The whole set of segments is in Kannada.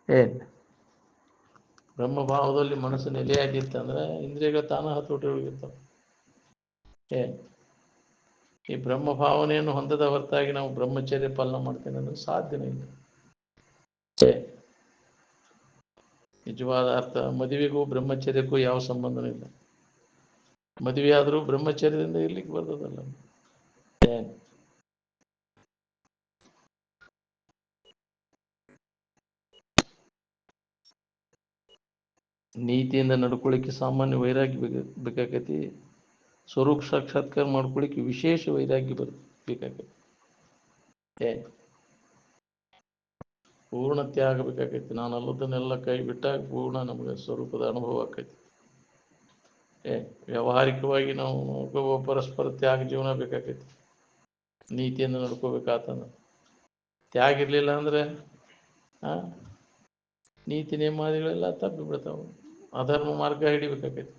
ಏನ್ ಬ್ರಹ್ಮಭಾವದಲ್ಲಿ ಮನಸ್ಸು ನೆಲೆಯಾಗಿತ್ತಂದ್ರೆ ಇಂದ್ರಿಯಗಳು ತಾನ ಹತೋಟಿ ಹೋಗಿರ್ತಾವೆ. ಏನ್ ಈ ಬ್ರಹ್ಮಭಾವನೆಯನ್ನು ಹೊಂದದ ಹೊರತಾಗಿ ನಾವು ಬ್ರಹ್ಮಚರ್ಯ ಪಾಲನೆ ಮಾಡ್ತೇನೆ ಅಂದ್ರೆ ಸಾಧ್ಯನೇ ಇಲ್ಲ. ನಿಜವಾದ ಅರ್ಥ ಮದುವೆಗೂ ಬ್ರಹ್ಮಚರ್ಯಕ್ಕೂ ಯಾವ ಸಂಬಂಧನೂ ಇಲ್ಲ. ಮದುವೆ ಆದರೂ ಬ್ರಹ್ಮಚರ್ಯದಿಂದ ಇರ್ಲಿಕ್ಕೆ ಬರ್ತದಲ್ಲ. ಏನ್ ನೀತಿಯಿಂದ ನಡ್ಕೊಳ್ಳಿಕ್ಕೆ ಸಾಮಾನ್ಯ ವೈರಾಗ್ಯ ಬೇಕಾಗೈತಿ. ಸ್ವರೂಪ ಸಾಕ್ಷಾತ್ಕಾರ ಮಾಡ್ಕೊಳ್ಳಿಕ್ಕೆ ವಿಶೇಷ ವೈರಾಗ್ಯ ಬೇಕಾಗೈತಿ. ಏನ್ ಪೂರ್ಣ ತ್ಯಾಗ ಬೇಕಾಗೈತಿ. ನಾನು ಅಲ್ಲದನ್ನೆಲ್ಲ ಕೈ ಬಿಟ್ಟಾಗ ಪೂರ್ಣ ನಮಗೆ ಸ್ವರೂಪದ ಅನುಭವ ಆಕೈತಿ. ವ್ಯಾವಹಾರಿಕವಾಗಿ ನಾವು ಪರಸ್ಪರ ತ್ಯಾಗ ಜೀವನ ಬೇಕಾಗೈತಿ. ನೀತಿಯಿಂದ ನಡ್ಕೋಬೇಕಾತಂದ್ರೆ ತ್ಯಾಗ ಇರಲಿಲ್ಲ ಅಂದ್ರೆ ನೀತಿ ನೇಮಾದಿಗಳೆಲ್ಲ ತಪ್ಪಿ ಬಿಡ್ತಾವೆ. ಅಧರ್ಮ ಮಾರ್ಗ ಹಿಡಿಬೇಕಾಗೈತಿ.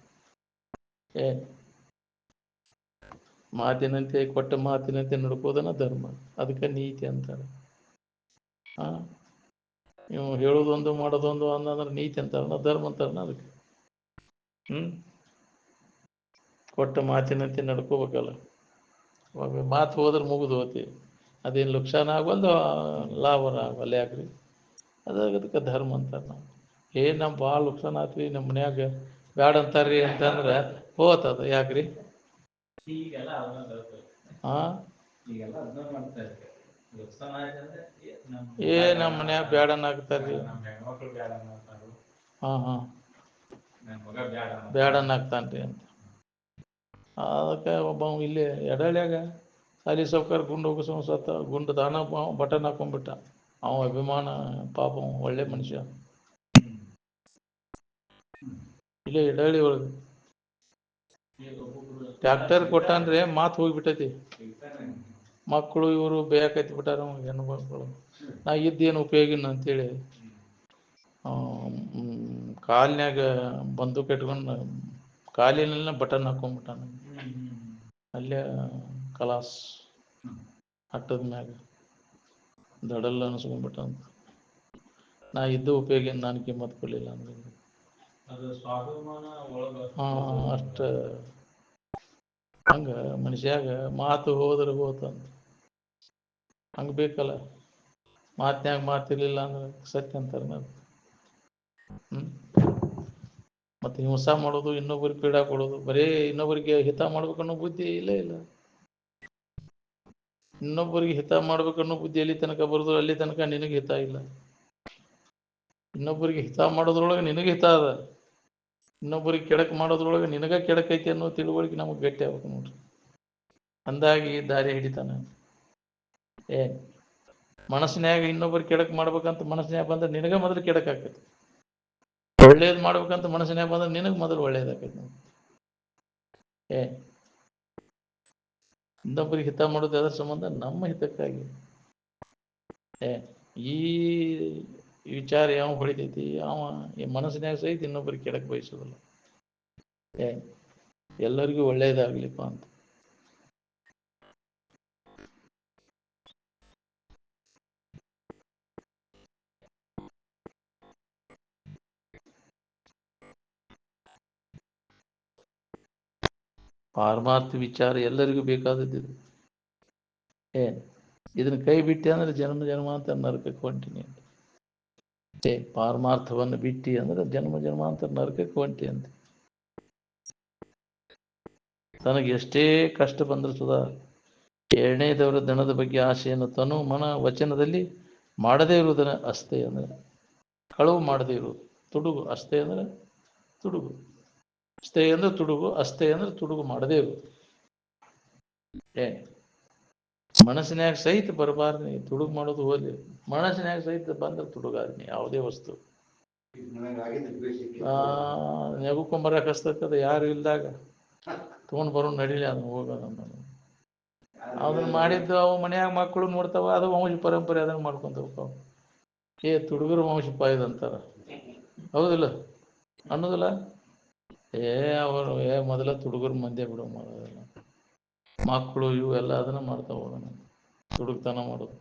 ಮಾತಿನಂತೆ ಕೊಟ್ಟ ಮಾತಿನಂತೆ ನಡ್ಕೋದನ್ನ ಧರ್ಮ, ಅದಕ್ಕೆ ನೀತಿ ಅಂತಾರೆ. ನೀವು ಹೇಳೋದೊಂದು ಮಾಡೋದೊಂದು ಅನ್ನಂದ್ರೆ ನೀತಿ ಅಂತಾರನ ಧರ್ಮ ಅಂತಾರನ ಅದಕ್ಕೆ. ಕೊಟ್ಟ ಮಾತಿನಂತೆ ನಡ್ಕೋಬೇಕಲ್ಲ. ಅವಾಗ ಮಾತು ಹೋದ್ರೆ ಮುಗಿದು ಹೋತಿ. ಅದೇನು ಲುಕ್ಸಾನ ಆಗೋಲ್ದು, ಲಾಭನ ಆಗಲ್ಲ. ಯಾಕ್ರಿ ಅದಕ್ಕೆ ಧರ್ಮ ಅಂತಾರೆ. ನಾವು ನಮ್ಮ ಭಾಳ ಲುಕ್ಸಾನ ಆತ್ರಿ, ನಮ್ಮ ಮನ್ಯಾಗ ಬ್ಯಾಡ ಅಂತಾರ್ರಿ ಅಂತಂದ್ರೆ ಹೋತದ. ಯಾಕ್ರಿ ನಮ್ಮ ಮನ್ಯಾಗ ಬ್ಯಾಡನ್ ಆಗ್ತಾರ್ರಿ. ಬ್ಯಾಡನ್ ಆಗ್ತಾನ್ರಿ ಅಂತ. ಅದಕ್ಕೆ ಒಬ್ಬ ಇಲ್ಲಿ ಎಡಳ್ಯಾಗ ಸಾಲಿ ಸೌಕರ್ ಗುಂಡು ಹೋಗಿಸೋ ಸತ್ತ, ಗುಂಡು ದಾನ ಬಟನ್ ಹಾಕೊಂಡ್ಬಿಟ್ಟ. ಅವ ಅಭಿಮಾನ ಪಾಪ, ಒಳ್ಳೆ ಮನುಷ್ಯ. ಇಲ್ಲೇ ಎಡಹಳ್ಳಿ ಒಳಗೆ ಟ್ಯಾಕ್ಟರ್ ಕೊಟ್ಟಾನ್ರಿ, ಮಾತು ಹೋಗ್ಬಿಟ್ಟೈತಿ. ಮಕ್ಕಳು ಇವರು ಬೇಯಕೈತಿ ಬಿಟ್ಟಾರ. ಹೆಣ್ಣು ಮಕ್ಕಳು ನಾ ಇದ್ದೇನು ಉಪಯೋಗಿನ ಅಂತೇಳಿ ಕಾಲಿನಾಗ ಬಂದೂಕ್ ಇಟ್ಕೊಂಡು ಕಾಲಿನ ಬಟನ್ ಹಾಕೊಂಡ್ಬಿಟ್ಟಾನ. ಅಲ್ಲೇ ಕಲಾಸ್ ಹಟ್ಟದ ಮ್ಯಾಗ ದಡಲ್ಲ ಅನ್ಸ್ಕೊಂಡ್ಬಿಟ್ಟಂತ. ನಾ ಇದ್ದು ಉಪಯೋಗ ನಾನು ಕಿಮ್ಮತ್ ಕೊಡಲಿಲ್ಲ ಅಂದ್ರೆ ಅಷ್ಟ ಹಂಗ ಮನುಷ್ಯಾಗ ಮಾತು ಹೋದ್ರೆ ಹೋತಂತ. ಹಂಗೆ ಬೇಕಲ್ಲ. ಮಾತಿನಾಗ ಮಾತಿರ್ಲಿಲ್ಲ ಅಂದ್ರೆ ಸತ್ಯ ಅಂತಾರನ. ಮತ್ತೆ ಹಿಂಸ ಮಾಡೋದು, ಇನ್ನೊಬ್ಬರಿಗೆ ಪೀಡಾ ಕೊಡೋದು, ಬರೀ ಇನ್ನೊಬ್ಬರಿಗೆ ಹಿತ ಮಾಡ್ಬೇಕನ್ನೋ ಬುದ್ಧಿ ಇಲ್ಲೇ ಇಲ್ಲ. ಇನ್ನೊಬ್ಬರಿಗೆ ಹಿತ ಮಾಡ್ಬೇಕನ್ನೋ ಬುದ್ಧಿ ಎಲ್ಲಿ ತನಕ ಬರೋದು ಅಲ್ಲಿ ತನಕ ನಿನಗೆ ಹಿತ ಇಲ್ಲ. ಇನ್ನೊಬ್ಬರಿಗೆ ಹಿತ ಮಾಡೋದ್ರೊಳಗೆ ನಿನಗೆ ಹಿತ ಅದ. ಇನ್ನೊಬ್ಬರಿಗೆ ಕೆಡಕ್ ಮಾಡೋದ್ರೊಳಗೆ ನಿನಗ ಕೆಡಕೈತಿ ಅನ್ನೋ ತಿಳುವಳಿಕೆ ನಮಗೆ ಗಟ್ಟಿ ಆಗ್ಬೇಕು ನೋಡ್ರಿ. ಅಂದಾಗಿ ದಾರಿ ಹಿಡಿತಾನೆ. ಮನಸ್ಸಿನಾಗ ಇನ್ನೊಬ್ಬರು ಕೆಡಕ್ ಮಾಡ್ಬೇಕಂತ ಮನಸ್ಸಿನಾಗ ಬಂದ್ರೆ ನಿನಗ ಮೊದಲು ಕೆಡಕ್ ಆಕೈತಿ. ಒಳ್ಳೇದು ಮಾಡ್ಬೇಕಂತ ಮನಸ್ಸಿನಾಗ ಬಂದ್ರೆ ನಿನಗೆ ಮೊದಲು ಒಳ್ಳೇದಾಕೈತಿ. ಇನ್ನೊಬ್ಬರಿಗೆ ಹಿತ ಮಾಡೋದು ಅದರ ಸಂಬಂಧ ನಮ್ಮ ಹಿತಕ್ಕಾಗಿ. ಈ ವಿಚಾರ ಯಾವ ಹೊಳಿತೈತಿ, ಅವ ಈ ಮನಸ್ಸಿನಾಗ ಸಹಿತ ಇನ್ನೊಬ್ಬರಿಗೆ ಕೆಡಕ್ ಬಯಸೋದಿಲ್ಲ. ಎಲ್ಲರಿಗೂ ಒಳ್ಳೇದಾಗ್ಲಿಪ್ಪ ಅಂತ. ಪಾರಮಾರ್ಥ ವಿಚಾರ ಎಲ್ಲರಿಗೂ ಬೇಕಾದದ್ದು. ಇದನ್ನ ಕೈ ಬಿಟ್ಟಿ ಅಂದ್ರೆ ಜನ್ಮ ಜನ್ಮಾಂತರ ನರಕಕ್ಕೆ ಹೊಂಟಿನಿ ಅಂತ. ಪಾರಮಾರ್ಥವನ್ನು ಬಿಟ್ಟಿ ಅಂದ್ರೆ ಜನ್ಮ ಜನ್ಮಾಂತರ ನರಕಕ್ಕೆ ಹೊಂಟಿ ಅಂತ. ತನಗೆ ಎಷ್ಟೇ ಕಷ್ಟ ಬಂದರೂ ಸುಧಾ ಎರಡನೇದವರ ದಣದ ಬಗ್ಗೆ ಆಸೆಯನ್ನು ತನು ಮನ ವಚನದಲ್ಲಿ ಮಾಡದೇ ಇರುವುದನ್ನು ಅಸ್ತೆ ಅಂದ್ರೆ ಕಳುವು ಮಾಡದೇ ಇರುವುದು. ತುಡುಗು ಅಸ್ತೆ ಅಂದ್ರೆ ತುಡುಗು, ಅಸ್ತೆ ಅಂದ್ರೆ ತುಡುಗು, ಅಸ್ತೆ ಅಂದ್ರೆ ತುಡುಗು ಮಾಡದೇ ಇರುವುದು. ಮನಸ್ಸಿನಾಗ ಸಹಿತ ಬರಬಾರ್ದು. ತುಡುಗು ಮಾಡೋದು ಹೋಗ್ಲಿ, ಮನಸ್ಸಿನಾಗ ಸಹಿತ ಬಂದ್ರೆ ತುಡುಗಾದ್ನಿ ಯಾವುದೇ ವಸ್ತು ನೆಗುಕೊಂಬರಕ್ಕೆ ಹಸ್ತದ. ಯಾರು ಇಲ್ದಾಗ ತೊಗೊಂಡು ಬರೋ ನಡೀಲಿ ಅದನ್ನ ಹೋಗೋದು. ಅದನ್ನ ಮಾಡಿದ್ದು ಅವು ಮನ್ಯಾಗ ಮಕ್ಕಳು ನೋಡ್ತಾವ, ಅದು ವಂಶ ಪರಂಪರೆ ಅದನ್ನ ಮಾಡ್ಕೊಂತ ಹೋಗ್ತಾವ. ತುಡುಗರು ವಂಶಪ್ಪ ಇದಂತಾರ, ಹೌದಿಲ್ಲ ಅನ್ನೋದಿಲ್ಲ. ಅವರು ಮೊದಲ ತುಡುಗರು ಮಂದಿ ಬಿಡು ಮಾಡೋದಿಲ್ಲ. ಮಕ್ಕಳು ಇವು ಎಲ್ಲ ಅದನ್ನ ಮಾಡ್ತಾವ ಹೋಗೋಣ, ತುಡುಗ್ತನ ಮಾಡೋದು.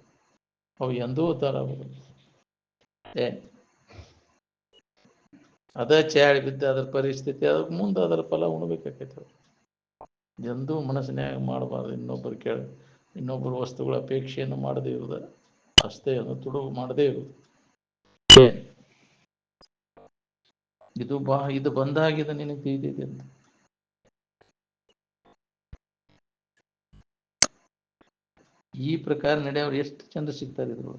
ಅವು ಎಂದೂ ಉದ್ಧಾರ ಆಗೋದು. ಅದ ಚಾಳಿ ಬಿದ್ದ ಅದರ ಪರಿಸ್ಥಿತಿ ಅದಕ್ಕೆ ಮುಂದೆ ಅದರ ಫಲ ಉಣ್ಬೇಕಾಕೈತೆ ಅವ್ರು. ಎಂದೂ ಮನಸ್ಸಿನ್ಯಾಗ ಮಾಡಬಾರ್ದು ಇನ್ನೊಬ್ಬರ ವಸ್ತುಗಳ ಅಪೇಕ್ಷೆಯನ್ನು ಮಾಡದೇ ಇರುವುದು, ಅಷ್ಟೇ ಅದು ತುಡುಗು ಮಾಡದೇ ಇರುವುದು. ಇದು ಬಂದಾಗಿದೆ ನಿನಗೆ ತಿಳಿದಿದೆ ಅಂತ. ಈ ಪ್ರಕಾರ ನಡೆಯವ್ರು ಎಷ್ಟು ಚಂದ ಸಿಗ್ತಾರೆ ಇದ್ರು.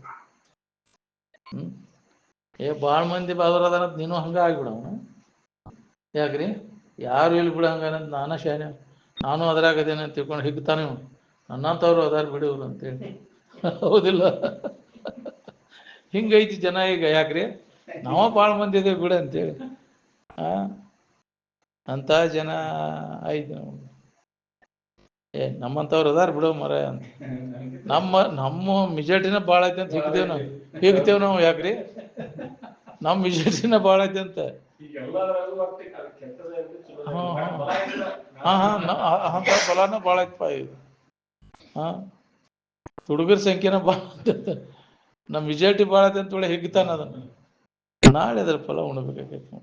ಭಾಳ ಮಂದಿ ಬಾದ್ರದಾರಂತ ನೀನು ಹಂಗ ಆಗ್ಬಿಡವ. ಯಾಕ್ರಿ ಯಾರು ಇಲ್ಲಿ ಬಿಡ ಹಂಗನಂತ ನಾನ ಶಾನೆ, ನಾನು ಅದ್ರಾಗದೇನೆ ಅಂತ ತಿಳ್ಕೊಂಡು ಹಿಗ್ತಾನೆ ನನ್ನಂಥವ್ರು ಅದಾರ ಬಿಡುವರು ಅಂತೇಳಿ. ಹೌದಿಲ್ಲ? ಹಿಂಗೈತಿ ಜನ ಈಗ. ಯಾಕ್ರಿ ನಾವ ಭಾಳ ಮಂದಿ ಇದೇವೆ ಬಿಡ ಅಂತೇಳಿ ಅಂತ ಜನ ಆಯ್ತು. ನಮ್ಮಂಥವ್ರು ಅದಾರ ಬಿಡೋ ಮರ ಅಂತ. ನಮ್ಮ ಮೆಜಾರಿಟಿನ ಭಾಳ ಐತೆ ಅಂತ ಹಿಗ್ತೇವ್ ನಾವು. ಯಾಕ್ರಿ ನಮ್ಮ ಮೆಜಾರಿಟಿನ ಭಾಳ ಐತೆ ಅಂತ. ಅಂತ ಫಲಾನ ಭಾಳ ಐತಪ್ಪ ಇದು. ತುಡುಗರ ಸಂಖ್ಯೆನ ಭಾಳ ಅಂತ ನಮ್ಮ ಮೆಜಾರಿಟಿ ಭಾಳ ಐತೆ ಅಂತ ಒಳ್ಳೆ ಹಿಗ್ತಾನ ಅದನ್ನ. ನಾಳೆ ಅದ್ರ ಫಲ ಉಣ್ಬೇಕಾಗೈತೆ.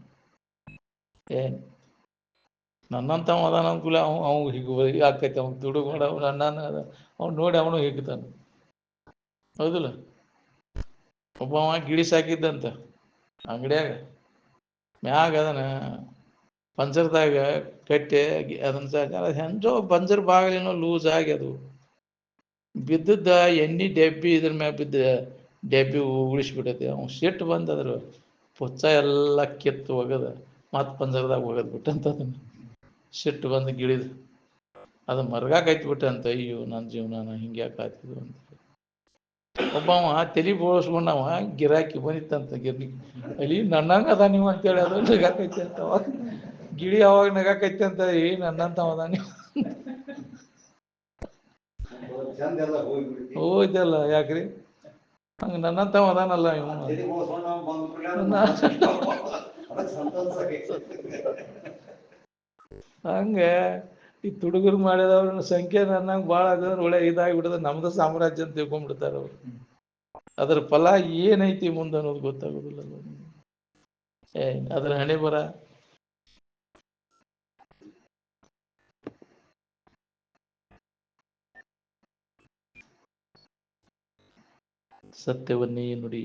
ನನ್ನಂತವ ಅದಾನ ಅನುಕೂಲ ಅವ್ನು ಹೀಗೆ ಆಕೈತೆ. ಅವ್ನು ತುಡುಗು ಮಾಡ ಅವ್ನು ನೋಡಿ ಅವನು ಹಿಗ್ತಾನೆ. ಹೌದಿಲ್ಲ? ಒಬ್ಬವ ಗಿಳಿ ಸಾಕಿದ್ದಂತ ಅಂಗಡಿಯಾಗ, ಮ್ಯಾಗ ಅದನ್ನ ಪಂಜರದಾಗ ಕಟ್ಟೆ ಅದನ್ನ ಹೆಂಜೋ ಪಂಜರ್ ಬಾಗಿಲೇನೋ ಲೂಸ್ ಆಗಿ ಅದು ಬಿದ್ದದ್ದ ಎಣ್ಣೆ ಡೆಬ್ಬಿ ಇದ್ರ ಮ್ಯಾಗ ಬಿದ್ದ ಡೆಬ್ಬಿ ಉಳಿಸ್ಬಿಟ್ಟೈತಿ. ಅವ್ನು ಸಿಟ್ಟು ಬಂದು ಅದ್ರ ಪುಚ್ಚ ಎಲ್ಲ ಕಿತ್ತು ಒಗದ ಮತ್ತು ಪಂಜರದಾಗ ಒಗದ್ ಬಿಟ್ಟಂತ. ಅದನ್ನು ಸಿಟ್ಟು ಬಂದು ಗಿಳಿದು ಅದು ಮರ್ಗಾಕೈತಿ ಬಿಟ್ಟಂತ. ಅಯ್ಯೋ ನನ್ನ ಜೀವನ ಹಿಂಗೆ ಯಾಕೆ ಆಗ್ತಿದ್ವು ಅಂತ. ಒಬ್ಬವ ತಲೆ ಬೋಳಿಸ್ಕೊಂಡವ ಗಿರಾಕಿ ಬಂದಿತ್ತಂತ. ಅಲ್ಲಿ ನನ್ನಂಗ ಅದ ನೀವು ಅಂತೇಳಿ ಅದು ನಗಾಕೈತಿ ಅಂತ. ಗಿಳಿ ಅವಾಗ ನಗಾಕೈತಿ ಅಂತ. ನನ್ನಂತವ ಅದ ನೀವು ಹೋಯ್ತಲ್ಲ. ಯಾಕ್ರಿ ಹಂಗ ನನ್ನಂತವ ಅದಾನಲ್ಲ ಇವನು. ಹಂಗೆ ಈ ತುಡುಗರು ಮಾಡಿದವ್ರ ಸಂಖ್ಯೆ ನನ್ನಂಗೆ ಭಾಳ ಆಗದ್ರೆ ಒಳ್ಳೆ ಇದಾಗಿಬಿಡೋದು. ನಮ್ದು ಸಾಮ್ರಾಜ್ಯ ಅಂತ ತಿಳ್ಕೊಂಡ್ಬಿಡ್ತಾರೆ ಅವ್ರು. ಅದ್ರ ಫಲ ಏನೈತಿ ಮುಂದೆ ಅನ್ನೋದು ಗೊತ್ತಾಗೋದಿಲ್ಲ. ಅದ್ರ ಹಣೆ ಬರ. ಸತ್ಯವನ್ನೇ ನುಡಿ.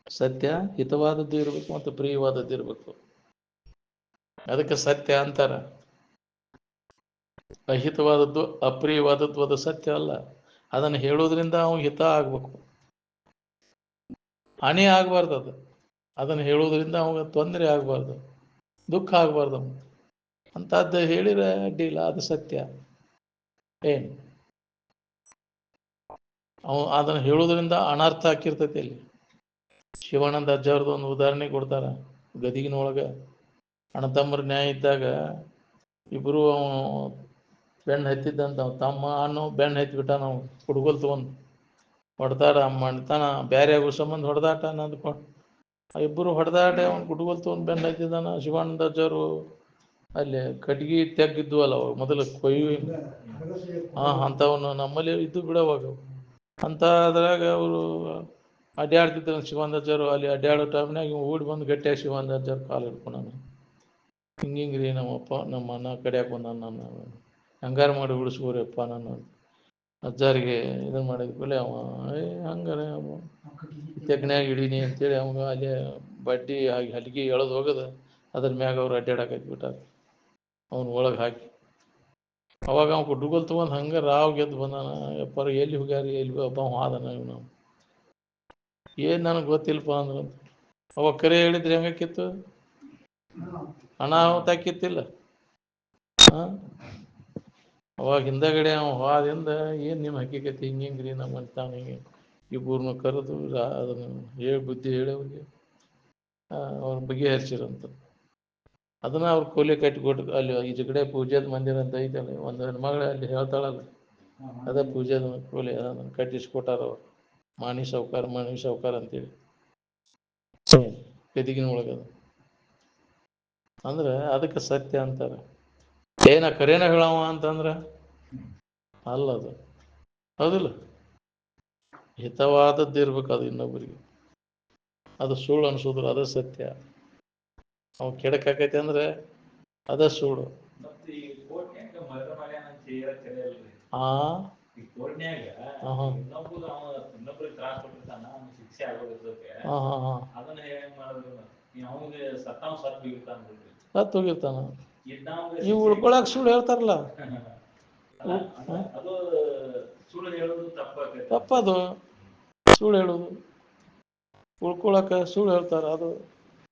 ಸತ್ಯ ಹಿತವಾದದ್ದು ಇರಬೇಕು ಮತ್ತು ಪ್ರಿಯವಾದದ್ದು ಇರಬೇಕು. ಅದಕ್ಕೆ ಸತ್ಯ ಅಂತಾರ. ಅಹಿತವಾದದ್ದು ಅಪ್ರಿಯವಾದದ್ದು ಅದು ಸತ್ಯ ಅಲ್ಲ. ಅದನ್ನು ಹೇಳೋದ್ರಿಂದ ಅವ್ನು ಹಿತ ಆಗ್ಬೇಕು, ಹಾನಿ ಆಗ್ಬಾರ್ದು. ಅದನ್ನು ಹೇಳೋದ್ರಿಂದ ಅವಾಗ ತೊಂದರೆ ಆಗ್ಬಾರ್ದು, ದುಃಖ ಆಗ್ಬಾರ್ದು. ಅಂತದ್ದು ಹೇಳಿದ್ರೆ ಅಡ್ಡಿಲ್ಲ, ಅದು ಸತ್ಯ. ಅದನ್ನು ಹೇಳೋದ್ರಿಂದ ಅನರ್ಥ ಹಾಕಿರ್ತೈತಿ. ಅಲ್ಲಿ ಶಿವಾನಂದ ಅಜ್ಜವ್ರದ್ದು ಒಂದು ಉದಾಹರಣೆ ಕೊಡ್ತಾರ. ಗದಗಿನೊಳಗೆ ಅಣ್ಣ ತಮ್ಮರ ನ್ಯಾಯ ಇದ್ದಾಗ ಇಬ್ಬರು ಅವನು ಬೆಣ್ಣು ಹತ್ತಿದ್ದಂತ. ತಮ್ಮ ಅಣ್ಣು ಬೆಣ್ಣು ಹತ್ತಿಬಿಟ್ಟ. ನಾವು ಹುಡುಗಲ್ ತೊಗೊಂಡು ಹೊಡೆದಾಟ ಮಾಡ್ತಾನ. ಬೇರೆ ಆಗೋ ಸಂಬಂಧ ಹೊಡೆದಾಟ ಅಂದ್ಕೊಂಡು ಇಬ್ಬರು ಹೊಡೆದಾಟ. ಅವ್ನು ಹುಡುಗಲ್ ತೊಗೊಂಡು ಬೆಣ್ಣು ಹತ್ತಿದ್ದಾನ. ಶಿವಾನಂದ ಅಜ್ಜವರು ಅಲ್ಲಿ ಕಟ್ಗಿ ತೆಗ್ಗಿದ್ವು ಅಲ್ಲ ಅವಾಗ ಮೊದಲು ಕೊಯ್ಯು. ಅಂಥವನು ನಮ್ಮಲ್ಲಿ ಇದ್ದು ಬಿಡೋವಾಗ ಅಂತ. ಅದ್ರಾಗ ಅವರು ಅಡ್ಡಾಡ್ತಿದ್ರು ಶಿವಾನಂದಾಚಾರ್ಯರು. ಅಲ್ಲಿ ಅಡ್ಡಾಡೋ ಟೈಮ್ನಾಗ ಓಡಿ ಬಂದು ಗಟ್ಟಿಯಾಗಿ ಶಿವಾನಂದಾಚಾರ್ಯ ಕಾಲು ಹಿಡ್ಕೊಂಡಾನ. ಹಿಂಗಿಂಗ್ರಿ ನಮ್ಮಪ್ಪ ನಮ್ಮ ಅಣ್ಣ ಕಡಿಯಾಕ ಬಂದಾನ, ನನ್ನ ಹಂಗಾರ ಮಾಡಿ ಉಳಿಸ್ಕೋರಿಯಪ್ಪ ನಾನು ಅಜ್ಜಾರಿಗೆ ಇದನ್ನು ಮಾಡಿದ್ಮೇಲೆ ಅವ ಹಂಗಾರೆ ತೆಗ್ನ್ಯಾಗ ಹಿಡೀನಿ ಅಂತೇಳಿ ಅವಾಗ ಅಲ್ಲಿ ಬಡ್ಡಿ ಆಗಿ ಹಲಿಗೆ ಎಳೆದು ಹೋಗದ ಅದ್ರ ಮ್ಯಾಗ ಅವ್ರು ಅಡ್ಡಾಡಕತ್ಬಿಟ್ಟಾರ. ಅವ್ನು ಒಳಗೆ ಹಾಕಿ ಅವಾಗ ಅವ್ನು ಹುಡುಗಲ್ ತೊಗೊಂಡು ಹಂಗೆ ರಾವ್ ಗೆದ್ದು ಬಂದಾನ. ಯಪ್ಪಾರ ಎಲ್ಲಿ ಹೋಗ್ಯಾರ, ಎಲ್ಲಿ ಒಬ್ಬ ಆದನ ಇವನು, ಏನು ನನಗೆ ಗೊತ್ತಿಲ್ಲಪ್ಪ ಅಂದ್ರೆ. ಅವಾಗ ಕರೆ ಹೇಳಿದ್ರೆ ಹೆಂಗಾಕಿತ್ತು, ಅನಾಹುತ ಆಕಿತ್ತಿಲ್ಲ. ಅವಾಗ ಹಿಂದಗಡೆ ಅವ ಹೋದಿಂದ ಏನು ನಿಮ್ಮ ಹಕ್ಕಿಕತಿ ಹಿಂಗಿಂಗ್ರಿ ನಮ್ಮ ತಾನು ಹಿಂಗೆ ಇಬ್ಬರನ್ನ ಕರೆದು ಅದನ್ನು ಬುದ್ಧಿ ಹೇಳಿ ಅವ್ರಿಗೆ ಅವ್ರ ಬಗೆಹರಿಸಿರಂತ. ಅದನ್ನ ಅವ್ರು ಕೋಲೆ ಕಟ್ಟಿಕೊಟ್ಟು ಅಲ್ಲಿ ಈ ಕಡೆ ಪೂಜೆದ ಮಂದಿರ ಅಂತ ಐತಲ್ಲ, ಒಂದು ಹೆಣ್ಮಗಳು ಅಲ್ಲಿ ಹೇಳ್ತಾಳಲ್ಲ, ಅದೇ ಪೂಜೆದ ಕೋಲೆ ಅದನ್ನು ಕಟ್ಟಿಸ್ಕೊಟ್ಟಾರ ಅವ್ರು. ಮಾಣಿ ಸಾವ್ಕಾರ ಅಂತೇಳಿ ಗದಗಿನ ಒಳಗದ. ಅಂದ್ರೆ ಅದಕ್ಕೆ ಸತ್ಯ ಅಂತಾರೆ. ಏನ ಕರೇನ ಹೇಳವ ಅಂತಂದ್ರೆ ಅಲ್ಲದು, ಹೌದಿಲ್ಲ? ಹಿತವಾದದ್ದು ಇರ್ಬೇಕು ಅದು ಇನ್ನೊಬ್ಬರಿಗೆ. ಅದು ಸುಳ್ಳು ಅನ್ಸೋದಿಲ್ಲ, ಅದು ಸತ್ಯ. ಅವ್ ಕೆಡಕಾಕೈತಿ ಅಂದ್ರೆ ಅದ ಸುಳ್ಳು. ಆ ಸತ್ತು ಹೋಗಿರ್ತಾನ. ನೀವು ಉಳ್ಕೊಳಕ್ ಸುಳ್ಳು ಹೇಳ್ತಾರಲ್ಲ, ತಪ್ಪದು ಸುಳ್ಳು ಹೇಳುದು. ಉಳ್ಕೊಳಕ ಸುಳ್ಳು ಹೇಳ್ತಾರ, ಅದು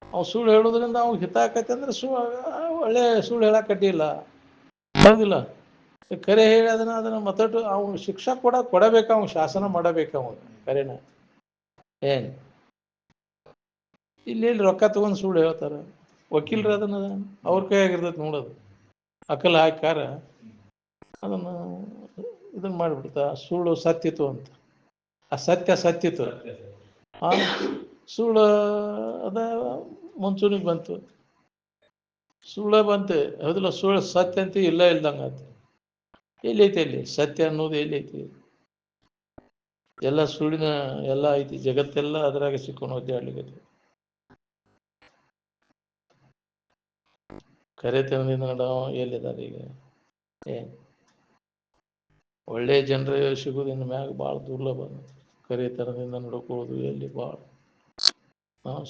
ಅವ್ ಸುಳ್ಳು ಹೇಳೋದ್ರಿಂದ ಅವ್ನು ಹಿತ ಆಕೈತೆ ಅಂದ್ರೆ ಒಳ್ಳೆ ಸುಳ್ಳು ಹೇಳಕ್ ಅಡ್ಡಿಲ್ಲ, ಹೌದಿಲ್ಲ. ಕರೆ ಹೇಳಿ ಅದನ್ನ ಮತ್ತಟ್ಟು ಅವ್ನು ಶಿಕ್ಷಾ ಕೊಡಬೇಕು, ಅವ್ನು ಶಾಸನ ಮಾಡಬೇಕು. ಅವನು ಕರೆನ ಏನ್ ಇಲ್ಲಿ ರೊಕ್ಕ ತಗೊಂಡು ಸುಳ್ಳು ಹೇಳ್ತಾರ, ವಕೀಲರು ಅದನ್ನ ಅವ್ರ ಕೈಯಾಗಿರ್ತೈತೆ ನೋಡೋದು. ಅಕಲ್ ಹಾಕಾರ ಅದನ್ನ ಇದನ್ನ ಮಾಡಿಬಿಡ್ತಾ, ಸುಳ್ಳು ಸತ್ತಿತು ಅಂತ. ಆ ಸತ್ಯಿತು ಆ ಸುಳ್ಳು ಅದ ಮುಂಚೂಣಿಗೆ ಬಂತು, ಸುಳ್ಳ ಬಂತೆ, ಹೌದಿಲ್ಲ. ಸುಳ್ಳು ಸತ್ಯ ಅಂತ ಇಲ್ಲ ಇಲ್ದಂಗ ಆಯ್ತು. ಎಲ್ಲೈತಿ ಅಲ್ಲಿ ಸತ್ಯ ಅನ್ನೋದು? ಎಲ್ಲೈತಿ? ಎಲ್ಲ ಸುಳ್ಳಿನ ಎಲ್ಲ ಐತಿ, ಜಗತ್ತೆಲ್ಲ ಅದ್ರಾಗ ಸಿಕ್ಕೊಂಡು ಒದ್ದಾಡ್ಲಿಕ್ಕೆ. ಕರೆತನದಿಂದ ನಡವ ಎಲ್ಲಿದ್ದಾರೆ ಈಗ? ಏನ್ ಒಳ್ಳೆ ಜನರ ಸಿಗೋದಿನ ಮ್ಯಾಗ ಭಾಳ ದುರ್ಲಭ. ಕರೆತನದಿಂದ ನಡ್ಕೊಳ್ಳೋದು ಎಲ್ಲಿ ಭಾಳ.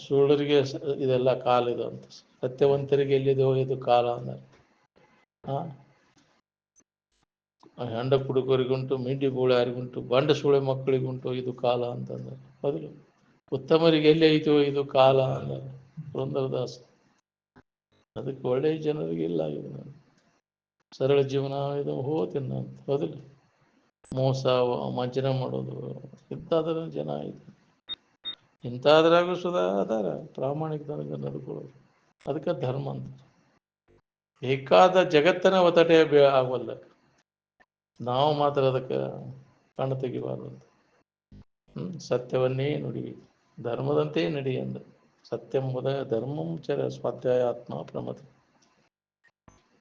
ಸುಳ್ಳರಿಗೆ ಇದೆಲ್ಲ ಕಾಲ ಇದು ಅಂತ, ಸತ್ಯವಂತರಿಗೆ ಎಲ್ಲಿದೆ ಇದು ಕಾಲ ಅಂದ್ರೆ. ಹೆಂಡ ಕುಡುಕರಿಗುಂಟು, ಮಿಂಡಿ ಗೋಳ್ಯಾರಿಗುಂಟು, ಬಂಡ ಸುಳೆ ಮಕ್ಕಳಿಗುಂಟು ಇದು ಕಾಲ ಅಂತಂದ್ರೆ, ಹೌದಿಲ್ಲ. ಉತ್ತಮರಿಗೆ ಎಲ್ಲಿ ಐತೋ ಇದು ಕಾಲ ಅಂದ್ರೆ ಪುರಂದರದಾಸ. ಅದಕ್ಕೆ ಒಳ್ಳೆಯ ಜನರಿಗಿಲ್ಲ ಇದು, ಸರಳ ಜೀವನ ಇದು ಹೋತಿನ ಅಂತ, ಹೌದಿಲ್ಲ. ಮೋಸ ವಂಚನೆ ಮಾಡೋದು ಇಂಥದ್ರ ಜನ ಐತಿ. ಇಂಥದ್ರಾಗೂ ಸುಧಾ ಅದಾರ ಪ್ರಾಮಾಣಿಕತನದಿಂದ ನಡ್ಕೊಳ್ಳೋದು. ಅದಕ್ಕೆ ಧರ್ಮ ಅಂತ. ಬೇಕಾದ ಜಗತ್ತನ ಒತ್ತಟೆ ಆಗವಲ್ಲ, ನಾವು ಮಾತ್ರ ಅದಕ್ಕೆ ಕಣ್ಣು ತೆಗಿಬಾರ್ದು. ಸತ್ಯವನ್ನೇ ನುಡಿ, ಧರ್ಮದಂತೆ ನಡಿ ಅಂದ. ಸತ್ಯಂಬುದ ಧರ್ಮಂ ಚರ ಸ್ವಾಧ್ಯಾಯ ಆತ್ಮ ಪ್ರಮತಿ.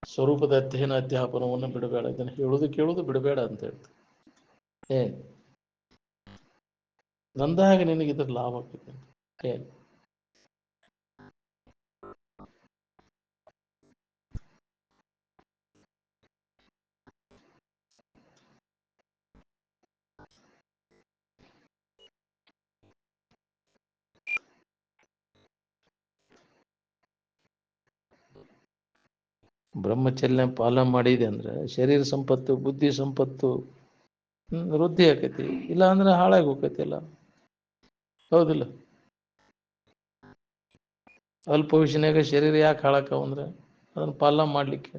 ಸ್ವರೂಪದ ಅಧ್ಯಯನ ಅಧ್ಯಾಪನವನ್ನು ಬಿಡಬೇಡ, ಇದನ್ನು ಹೇಳುದು ಕೇಳುದು ಬಿಡಬೇಡ ಅಂತ ಹೇಳ್ತಾರೆ. ಏನ್ ನಂದಾಗ ನಿನಗೆ ಇದ್ರ ಲಾಭ ಆಗ್ತದೆ. ಏನ್ ಬ್ರಹ್ಮಚರ್ಯ ಪಾಲನೆ ಮಾಡಿದೆ ಅಂದ್ರೆ ಶರೀರ ಸಂಪತ್ತು, ಬುದ್ಧಿ ಸಂಪತ್ತು ವೃದ್ಧಿ ಆಕೈತಿ. ಇಲ್ಲ ಅಂದ್ರೆ ಹಾಳಾಗಿ ಹೋಗ್ತೈತಿ ಎಲ್ಲ, ಹೌದಿಲ್ಲ. ಅಲ್ಪ ವಯಸ್ಸಿನಾಗ ಶರೀರ ಯಾಕೆ ಹಾಳಾಕವ ಅಂದ್ರೆ ಅದನ್ನ ಪಾಲನೆ ಮಾಡ್ಲಿಕ್ಕೆ,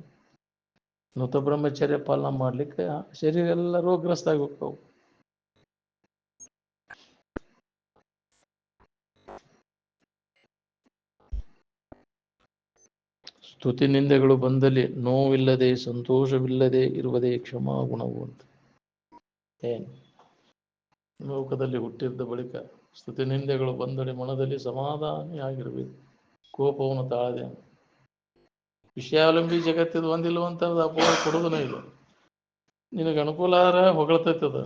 ನೂತ ಬ್ರಹ್ಮಚರ್ಯ ಪಾಲನೆ ಮಾಡ್ಲಿಕ್ಕೆ ಶರೀರ ಎಲ್ಲ ರೋಗಗ್ರಸ್ತ ಆಗಿ ಹೋಗ್ತಾವ. ಸ್ತುತಿ ನಿಂದೆಗಳು ಬಂದಲ್ಲಿ ನೋವಿಲ್ಲದೆ ಸಂತೋಷವಿಲ್ಲದೆ ಇರುವುದೇ ಕ್ಷಮಾ ಗುಣವು ಅಂತ. ಏನ್ ಲೋಕದಲ್ಲಿ ಹುಟ್ಟಿದ್ದ ಬಳಿಕ ಸ್ತುತಿ ನಿಂದೆಗಳು ಬಂದರೆ ಮನದಲ್ಲಿ ಸಮಾಧಾನಿಯಾಗಿರಬೇಕು, ಕೋಪವನ್ನು ತಾಳದೆ. ವಿಷಯಾವಲಂಬಿ ಜಗತ್ತಿದು ಒಂದಿಲ್ವಂತ ಅಪವಾದ ಕೊಡೋದನ್ನ ಇದು. ನಿನಗೆ ಅನುಕೂಲ ಆದ್ರೆ ಹೊಗಳ್ತೈತದ,